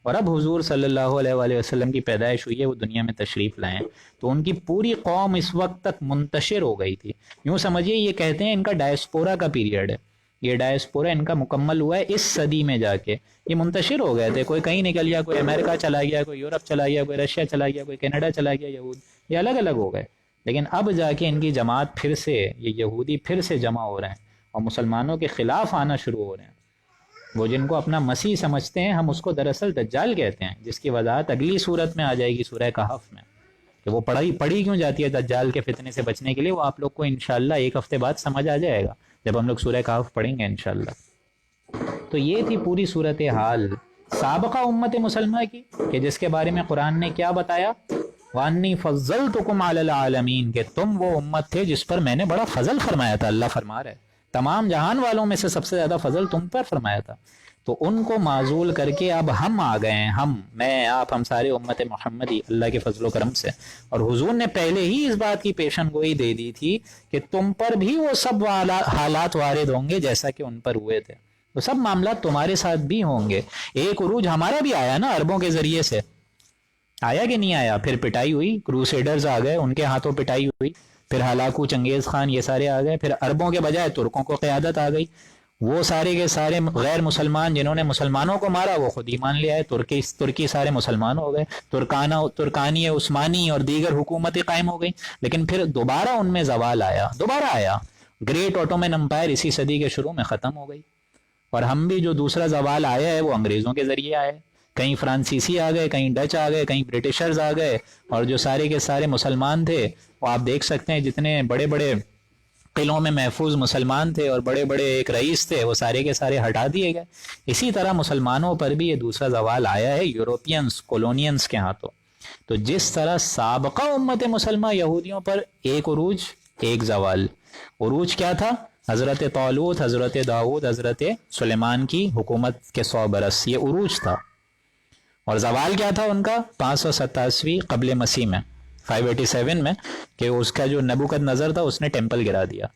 اور اب حضور صلی اللہ علیہ وآلہ وسلم کی پیدائش ہوئی ہے، وہ دنیا میں تشریف لائے ہیں، تو ان کی پوری قوم اس وقت تک منتشر ہو گئی تھی۔ یوں سمجھیے یہ کہتے ہیں ان کا ڈائسپورا کا پیریڈ ہے، یہ ڈائسپورا ان کا مکمل ہوا ہے اس صدی میں جا کے، یہ منتشر ہو گئے تھے، کوئی کہیں نکل گیا، کوئی امریکہ چلا گیا، کوئی یورپ چلا گیا، کوئی رشیا چلا گیا، کوئی کینیڈا چلا گیا، یہود یہ الگ الگ ہو گئے، لیکن اب جا کے ان کی جماعت پھر سے، یہ یہودی پھر سے جمع ہو رہے ہیں اور مسلمانوں کے خلاف آنا شروع ہو رہے ہیں۔ وہ جن کو اپنا مسیح سمجھتے ہیں، ہم اس کو دراصل دجال کہتے ہیں، جس کی وضاحت اگلی صورت میں آ جائے گی سورہ کہف میں، کہ وہ پڑھی کیوں جاتی ہے دجال کے فتنے سے بچنے کے لیے، وہ آپ لوگ کو انشاءاللہ ایک ہفتے بعد سمجھ آ جائے گا جب ہم لوگ سورہ کہف پڑھیں گے انشاءاللہ۔ تو یہ تھی پوری صورتحال سابقہ امت مسلمہ کی، کہ جس کے بارے میں قرآن نے کیا بتایا، وَأَنِّي فَضَّلْتُكُمْ عَلَى الْعَالَمِينَ، کہ تم وہ امت تھے جس پر میں نے بڑا فضل فرمایا تھا، اللہ فرما رہا ہے تمام جہان والوں میں سے سب سے زیادہ فضل تم پر فرمایا تھا، تو ان کو معزول کر کے اب ہم آ گئے ہیں، میں آپ ہم سارے امت محمدی اللہ کے فضل و کرم سے، اور حضور نے پہلے ہی اس بات کی پیشن گوئی دے دی تھی کہ تم پر بھی وہ سب حالات وارد ہوں گے جیسا کہ ان پر ہوئے تھے، تو سب معاملات تمہارے ساتھ بھی ہوں گے۔ ایک عروج ہمارا بھی آیا نا عربوں کے ذریعے سے، آیا کہ نہیں آیا؟ پھر پٹائی ہوئی، کروسیڈرز آ گئے، ان کے ہاتھوں پٹائی ہوئی، پھر ہلاکو، چنگیز خان، یہ سارے آ گئے، پھر عربوں کے بجائے ترکوں کو قیادت آ گئی، وہ سارے کے سارے غیر مسلمان جنہوں نے مسلمانوں کو مارا وہ خود ایمان لے آئے، ترکی سارے مسلمان ہو گئے، ترکانی عثمانی اور دیگر حکومتیں قائم ہو گئی، لیکن پھر دوبارہ ان میں زوال آیا، دوبارہ آیا، گریٹ اوٹومن امپائر اسی صدی کے شروع میں ختم ہو گئی، اور ہم بھی جو دوسرا زوال آیا ہے وہ انگریزوں کے ذریعے آئے، کہیں فرانسیسی آ گئے، کہیں ڈچ آ گئے، کہیں برٹشرز آ گئے، اور جو سارے کے سارے مسلمان تھے وہ آپ دیکھ سکتے ہیں جتنے بڑے بڑے قلعوں میں محفوظ مسلمان تھے اور بڑے بڑے ایک رئیس تھے وہ سارے کے سارے ہٹا دیے گئے۔ اسی طرح مسلمانوں پر بھی یہ دوسرا زوال آیا ہے یوروپینز، کولونینز کے ہاتھوں۔ تو جس طرح سابقہ امت مسلمہ یہودیوں پر ایک عروج، ایک زوال، عروج کیا تھا؟ حضرت طالوت، حضرت داؤد، حضرت سلیمان کی حکومت کے 100 برس، یہ عروج تھا، اور زوال کیا تھا ان کا 587 قبل مسیح میں، 587 میں، کہ اس کا جو نبوکد نظر تھا اس نے ٹیمپل گرا دیا،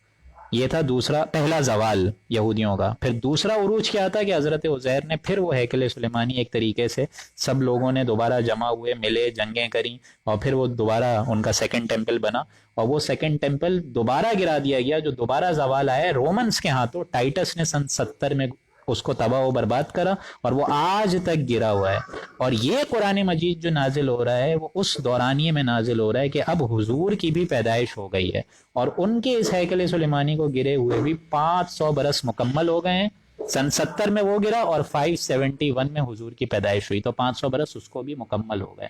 یہ تھا دوسرا پہلا زوال یہودیوں کا۔ پھر دوسرا عروج کیا تھا کہ حضرت عزیر نے پھر وہ ہیکل سلیمانی ایک طریقے سے سب لوگوں نے دوبارہ جمع ہوئے، ملے، جنگیں کریں، اور پھر وہ دوبارہ ان کا سیکنڈ ٹیمپل بنا، اور وہ سیکنڈ ٹیمپل دوبارہ گرا دیا گیا، جو دوبارہ زوال آیا رومنز کے ہاتھوں، ٹائٹس نے سن 70 میں اس کو تباہ و برباد کرا، اور وہ آج تک گرا ہوا ہے۔ اور یہ قرآن مجید جو نازل ہو رہا ہے وہ اس دورانیے میں نازل ہو رہا ہے کہ اب حضور کی بھی پیدائش ہو گئی ہے، اور ان کے اس ہیکل سلیمانی کو گرے ہوئے بھی 500 برس مکمل ہو گئے ہیں۔ سن 70 میں وہ گرا اور 571 میں حضور کی پیدائش ہوئی، تو 500 برس اس کو بھی مکمل ہو گئے۔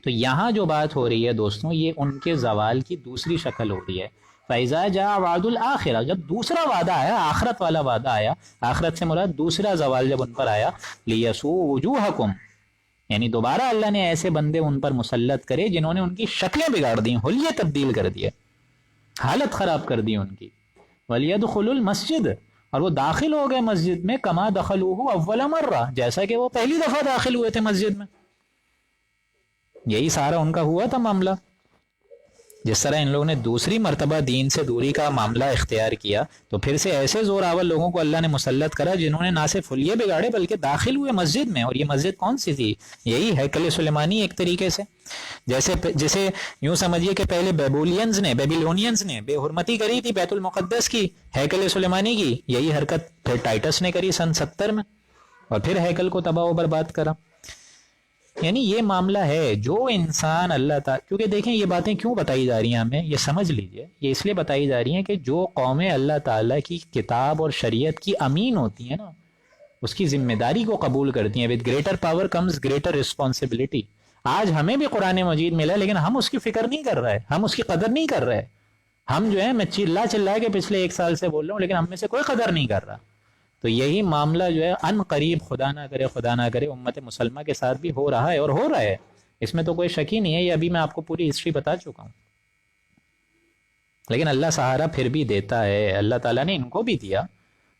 تو یہاں جو بات ہو رہی ہے دوستوں، یہ ان کے زوال کی دوسری شکل ہو رہی ہے۔ فَإِذَا جَاءَ وَعْدُ الْآخِرَةِ، جب دوسرا وعدہ آیا، آخرت والا وعدہ آیا، آخرت سے مراد دوسرا زوال جب ان پر آیا، لِيَسُوءُ وُجُوهَكُمْ، یعنی دوبارہ اللہ نے ایسے بندے ان پر مسلط کرے جنہوں نے ان کی شکلیں بگاڑ دیں، حلیے تبدیل کر دیے، حالت خراب کر دی ان کی، وَلْيَدْخُلُوا الْمَسْجِدَ، اور وہ داخل ہو گئے مسجد میں، كَمَا دَخَلُوهُ أَوَّلَ مَرَّةٍ، جیسا کہ وہ پہلی دفعہ داخل ہوئے تھے مسجد میں، یہی سارا ان کا ہوا تھا معاملہ۔ جس طرح ان لوگوں نے دوسری مرتبہ دین سے دوری کا معاملہ اختیار کیا، تو پھر سے ایسے زور آور لوگوں کو اللہ نے مسلط کرا جنہوں نے نہ صرف حلیے بگاڑے بلکہ داخل ہوئے مسجد میں، اور یہ مسجد کون سی تھی؟ یہی ہیکل سلیمانی ایک طریقے سے، جسے یوں سمجھیے کہ پہلے بیبیلونینز نے بے حرمتی کری تھی بیت المقدس کی، ہیکل سلیمانی کی، یہی حرکت پھر ٹائٹس نے کری سن 70 میں، اور پھر ہیکل کو تباہ و برباد کرا۔ یعنی یہ معاملہ ہے، جو انسان اللہ تعالیٰ، کیونکہ دیکھیں یہ باتیں کیوں بتائی جا رہی ہیں ہمیں، یہ سمجھ لیجئے، یہ اس لیے بتائی جا رہی ہیں کہ جو قومیں اللہ تعالیٰ کی کتاب اور شریعت کی امین ہوتی ہیں نا، اس کی ذمہ داری کو قبول کرتی ہیں، with greater power comes greater responsibility۔ آج ہمیں بھی قرآن مجید ملا لیکن ہم اس کی فکر نہیں کر رہے، ہم اس کی قدر نہیں کر رہے، ہم جو ہے، میں چلا کے پچھلے 1 سال سے بول رہا ہوں، لیکن ہم میں سے کوئی قدر نہیں کر رہا۔ تو یہی معاملہ جو ہے ان قریب خدا نہ کرے امت مسلمہ کے ساتھ بھی ہو رہا ہے، اور ہو رہا ہے، اس میں تو کوئی شک ہی نہیں ہے. یہ ابھی میں آپ کو پوری ہسٹری بتا چکا ہوں. لیکن اللہ سہارا پھر بھی دیتا ہے. اللہ تعالیٰ نے ان کو بھی دیا،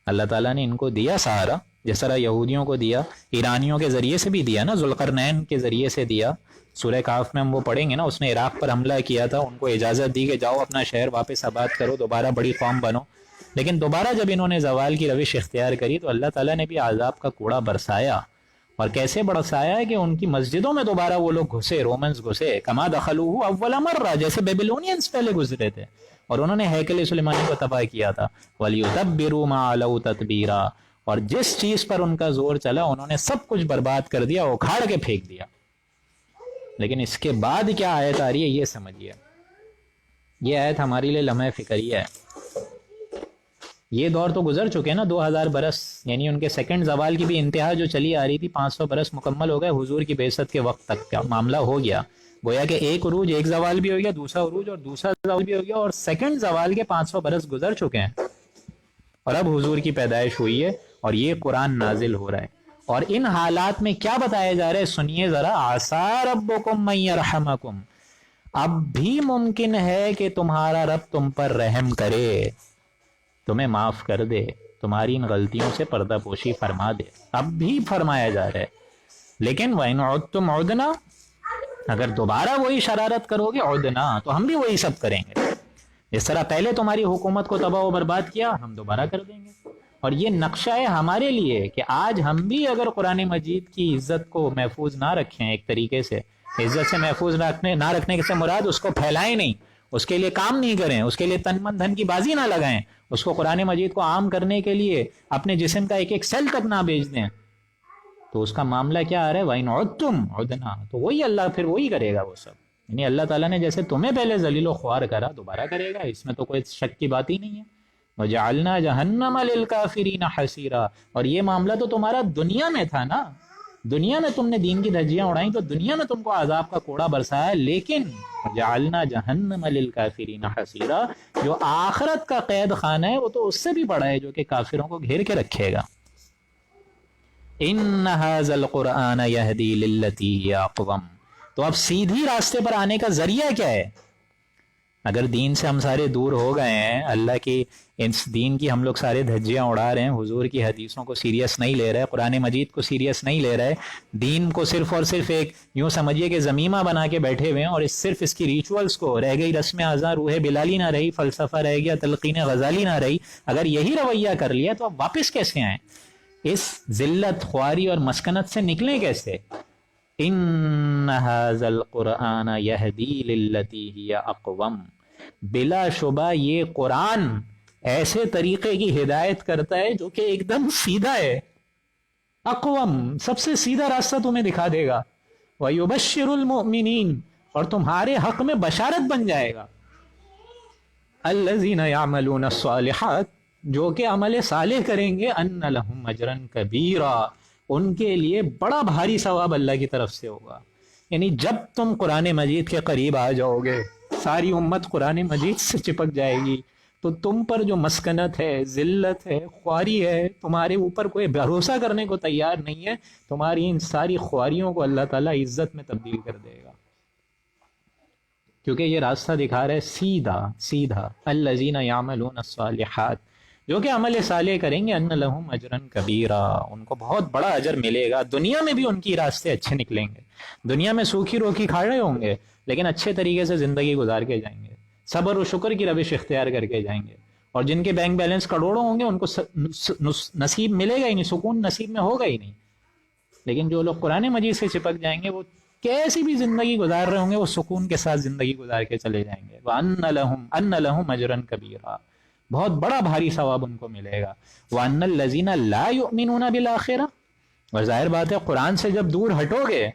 اللہ تعالیٰ نے ان کو دیا سہارا، جس طرح یہودیوں کو دیا، ایرانیوں کے ذریعے سے بھی دیا نا، ذوالقرنین کے ذریعے سے دیا. سورہ کہف میں ہم وہ پڑھیں گے نا، اس نے عراق پر حملہ کیا تھا، ان کو اجازت دی کہ جاؤ اپنا شہر واپس آباد کرو، دوبارہ بڑی قوم بنو. لیکن دوبارہ جب انہوں نے زوال کی روش اختیار کری تو اللہ تعالیٰ نے بھی عذاب کا کوڑا برسایا. اور کیسے برسایا ہے کہ ان کی مسجدوں میں دوبارہ وہ لوگ گھسے، رومنز گھسے، کما دخلوہ اول مرہ، جیسے بیبلونینز پہلے گزرے تھے، اور انہوں نے ہیکل سلیمانی کو تباہ کیا تھا. وَلْيُتَبِّرُوا مَا عَلَوْا تَتْبِيرًا، اور جس چیز پر ان کا زور چلا انہوں نے سب کچھ برباد کر دیا، اکھاڑ کے پھینک دیا. لیکن اس کے بعد کیا آیت آ رہی ہے یہ سمجھیے. یہ آیت ہمارے لیے لمحہ فکریہ ہے. یہ دور تو گزر چکے نا 2000 برس، یعنی ان کے سیکنڈ زوال کی بھی انتہا جو چلی آ رہی تھی 500 برس مکمل ہو گئے حضور کی بعثت کے وقت تک کا معاملہ ہو گیا. گویا کہ ایک عروج، ایک زوال بھی ہو گیا، دوسرا عروج اور دوسرا زوال بھی ہو گیا، اور سیکنڈ زوال کے 500 برس گزر چکے ہیں، اور اب حضور کی پیدائش ہوئی ہے اور یہ قرآن نازل ہو رہا ہے. اور ان حالات میں کیا بتایا جا رہا ہے سنیے ذرا. عَسَىٰ رَبُّكُمْ مَن يَرْحَمَكُمْ، اب بھی ممکن ہے کہ تمہارا رب تم پر رحم کرے، تمہیں معاف کر دے، تمہاری ان غلطیوں سے پردہ پوشی فرما دے. اب بھی فرمایا جا رہا ہے. لیکن وَإِنْ عُدْتُمْ عُدْنَا، اگر دوبارہ وہی شرارت کرو گے عُدْنَا، تو ہم بھی وہی سب کریں گے. جس طرح پہلے تمہاری حکومت کو تباہ و برباد کیا، ہم دوبارہ کر دیں گے. اور یہ نقشہ ہے ہمارے لیے کہ آج ہم بھی اگر قرآن مجید کی عزت کو محفوظ نہ رکھیں، ایک طریقے سے عزت سے محفوظ نہ رکھنے سے مراد اس کو پھیلائیں نہیں، اس کے لیے کام نہیں کریں، اس کے لیے تن من دھن کی بازی نہ لگائیں، اس کو قرآن مجید کو عام کرنے کے لیے اپنے جسم کا ایک ایک سیل تک نہ بیچ دیں، تو اس کا معاملہ کیا آ رہا ہے؟ وَإِنْ عُدْتُمْ عُدْنَا، تو وہی اللہ پھر وہی کرے گا وہ سب. یعنی اللہ تعالیٰ نے جیسے تمہیں پہلے ذلیل و خوار کرا دوبارہ کرے گا، اس میں تو کوئی شک کی بات ہی نہیں ہے. وَجَعَلْنَا جَهَنَّمَ لِلْكَافِرِينَ حَصِيرًا، اور یہ معاملہ تو تمہارا دنیا میں تھا نا، دنیا میں تم نے دین کی دھجیاں اڑائیں تو دنیا میں تم کو عذاب کا کوڑا برسایا. لیکن جعلنا جہنم للکافرین حصیرا، جو آخرت کا قید خانہ ہے وہ تو اس سے بھی بڑا ہے، جو کہ کافروں کو گھیر کے رکھے گا. ان ھذا القرآن یہدی للتی ہی اقوم، تو اب سیدھی راستے پر آنے کا ذریعہ کیا ہے؟ اگر دین سے ہم سارے دور ہو گئے ہیں، اللہ کی اس دین کی ہم لوگ سارے دھجیاں اڑا رہے ہیں، حضور کی حدیثوں کو سیریس نہیں لے رہے، قرآن مجید کو سیریس نہیں لے رہے، دین کو صرف اور صرف ایک یوں سمجھیے کہ زمیمہ بنا کے بیٹھے ہوئے ہیں، اور صرف اس کی ریچولز کو رہ گئی رسم اعضاء، روح بلالی نہ رہی، فلسفہ رہ گیا، تلقین غزالی نہ رہی. اگر یہی رویہ کر لیا تو اب واپس کیسے آئیں؟ اس ذلت خواری اور مسکنت سے نکلیں کیسے؟ ان ھذا القرآن یہدی للتی ہی اقوم، بلا شبہ یہ قرآن ایسے طریقے کی ہدایت کرتا ہے جو کہ ایک دم سیدھا ہے. اقوم، سب سے سیدھا راستہ تمہیں دکھا دے گا. وَيُبَشِّرُ الْمُؤْمِنِينَ، اور تمہارے حق میں بشارت بن جائے گا. الَّذِينَ يَعْمَلُونَ الصَّالِحَاتِ، جو کہ عمل صالح کریں گے، ان لہم اجرا کبیرا، ان کے لیے بڑا بھاری ثواب اللہ کی طرف سے ہوگا. یعنی جب تم قرآن مجید کے قریب آ جاؤ گے، ساری امت قرآن مجید سے چپک جائے گی، تو تم پر جو مسکنت ہے، ذلت ہے، خواری ہے، تمہارے اوپر کوئی بھروسہ کرنے کو تیار نہیں ہے، تمہاری ان ساری خواریوں کو اللہ تعالیٰ عزت میں تبدیل کر دے گا. کیونکہ یہ راستہ دکھا رہا ہے سیدھا سیدھا. الذین یعملون الصالحات، جو کہ عمل صالح کریں گے، ان لہم اجرا کبیرا، ان کو بہت بڑا اجر ملے گا. دنیا میں بھی ان کی راستے اچھے نکلیں گے، دنیا میں سوکھی روکھی کھا رہے ہوں گے لیکن اچھے طریقے سے زندگی گزار کے جائیں گے، صبر و شکر کی روش اختیار کر کے جائیں گے. اور جن کے بینک بیلنس کروڑوں ہوں گے ان کو نصیب ملے گا ہی نہیں، سکون نصیب میں ہوگا ہی نہیں. لیکن جو لوگ قرآن مجید سے چپک جائیں گے، وہ کیسی بھی زندگی گزار رہے ہوں گے، وہ سکون کے ساتھ زندگی گزار کے چلے جائیں گے. وَأَنَّ لَهُمْ أَجْرًا كَبِيرًا، بہت بڑا بھاری ثواب ان کو ملے گا. وَأَنَّ الَّذِينَ لَا يُؤْمِنُونَ بِالْآخِرَةِ، اور ظاہر بات ہے قرآن سے جب دور ہٹو گے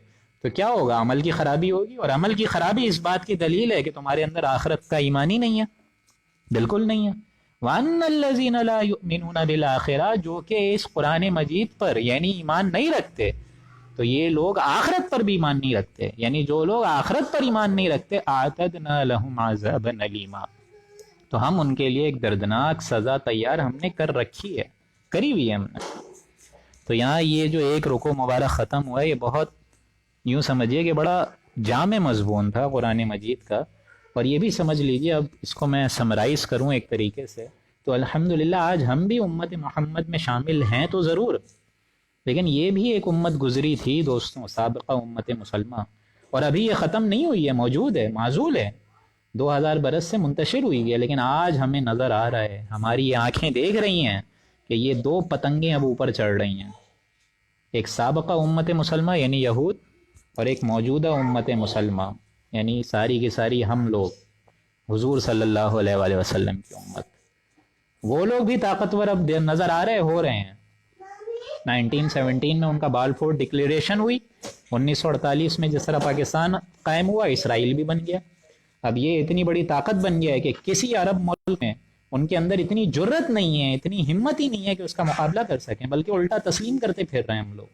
تو کیا ہوگا؟ عمل کی خرابی ہوگی، اور عمل کی خرابی اس بات کی دلیل ہے کہ تمہارے اندر آخرت کا ایمان ہی نہیں ہے، بالکل نہیں ہے. وَأَنَّ الَّذِينَ لَا يُؤْمِنُونَ بِالْآخِرَةِ، جو کہ اس قرآن مجید پر یعنی ایمان نہیں رکھتے، تو یہ لوگ آخرت پر بھی ایمان نہیں رکھتے. یعنی جو لوگ آخرت پر ایمان نہیں رکھتے، اعتدنا لهم عذابا الیما، تو ہم ان کے لیے ایک دردناک سزا تیار ہم نے کر رکھی ہے، کری ہوئی ہے ہم نے. تو یہاں یہ جو ایک رکوع مبارک ختم ہوا ہے یہ بہت یوں سمجھیے کہ بڑا جامع مضمون تھا قرآن مجید کا. اور یہ بھی سمجھ لیجئے، اب اس کو میں سمرائز کروں ایک طریقے سے تو الحمدللہ آج ہم بھی امت محمد میں شامل ہیں تو ضرور، لیکن یہ بھی ایک امت گزری تھی دوستوں، سابقہ امت مسلمہ، اور ابھی یہ ختم نہیں ہوئی ہے، موجود ہے، معزول ہے، 2000 برس سے منتشر ہوئی ہے، لیکن آج ہمیں نظر آ رہا ہے، ہماری یہ آنکھیں دیکھ رہی ہیں کہ یہ دو پتنگیں اب اوپر چڑھ رہی ہیں، ایک سابقہ امت مسلمہ یعنی یہود، اور ایک موجودہ امت مسلمہ یعنی ساری کی ساری ہم لوگ، حضور صلی اللہ علیہ وآلہ وسلم کی امت. وہ لوگ بھی طاقتور اب نظر آ رہے ہو رہے ہیں. 1917 میں ان کا بالفور ڈکلیریشن ہوئی، 1948 میں جس طرح پاکستان قائم ہوا اسرائیل بھی بن گیا. اب یہ اتنی بڑی طاقت بن گیا ہے کہ کسی عرب ملک میں ان کے اندر اتنی جرت نہیں ہے، اتنی ہمت ہی نہیں ہے کہ اس کا مقابلہ کر سکیں، بلکہ الٹا تسلیم کرتے پھر رہے ہیں ہم لوگ.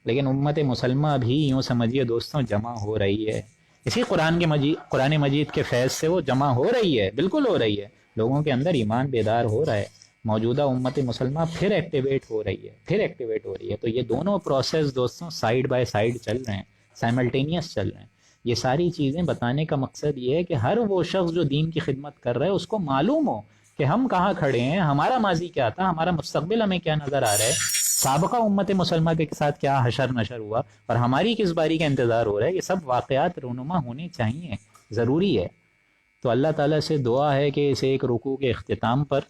لیکن امت مسلمہ بھی یوں سمجھیے دوستوں جمع ہو رہی ہے، اسی قرآن مجید کے فیض سے وہ جمع ہو رہی ہے، بالکل ہو رہی ہے. لوگوں کے اندر ایمان بیدار ہو رہا ہے، موجودہ امت مسلمہ پھر ایکٹیویٹ ہو رہی ہے. تو یہ دونوں پروسیس دوستوں سائیڈ بائی سائیڈ چل رہے ہیں، سائملٹینیس چل رہے ہیں. یہ ساری چیزیں بتانے کا مقصد یہ ہے کہ ہر وہ شخص جو دین کی خدمت کر رہا ہے اس کو معلوم ہو کہ ہم کہاں کھڑے ہیں، ہمارا ماضی کیا تھا، ہمارا مستقبل ہمیں کیا نظر آ رہا ہے، سابقہ امت مسلمہ کے ساتھ کیا حشر نشر ہوا اور ہماری کس باری کا انتظار ہو رہا ہے. یہ سب واقعات رونما ہونے چاہیے، ضروری ہے. تو اللہ تعالیٰ سے دعا ہے کہ اس ایک رکوع کے اختتام پر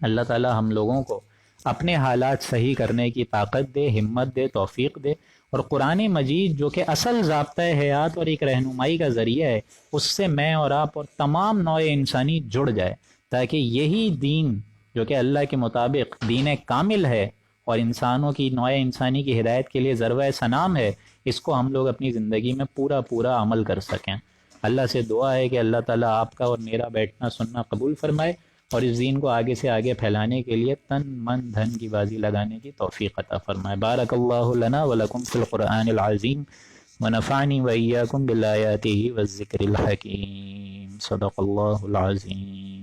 اللہ تعالیٰ ہم لوگوں کو اپنے حالات صحیح کرنے کی طاقت دے، ہمت دے، توفیق دے، اور قرآن مجید جو کہ اصل ضابطۂ حیات اور ایک رہنمائی کا ذریعہ ہے اس سے میں اور آپ اور تمام نوع انسانی جڑ جائے، تاکہ یہی دین جو کہ اللہ کے مطابق دین کامل ہے اور انسانوں کی نوع انسانی کی ہدایت کے لیے ذروۂ سنام ہے، اس کو ہم لوگ اپنی زندگی میں پورا عمل کر سکیں. اللہ سے دعا ہے کہ اللہ تعالیٰ آپ کا اور میرا بیٹھنا سننا قبول فرمائے اور اس دین کو آگے سے آگے پھیلانے کے لیے تن من دھن کی بازی لگانے کی توفیق عطا فرمائے. بارک اللہ لنا ولکم فی القرآن العظیم ونفعنی وإیاکم بالآیاتہ والذکر الحکیم. صدق اللہ العظیم.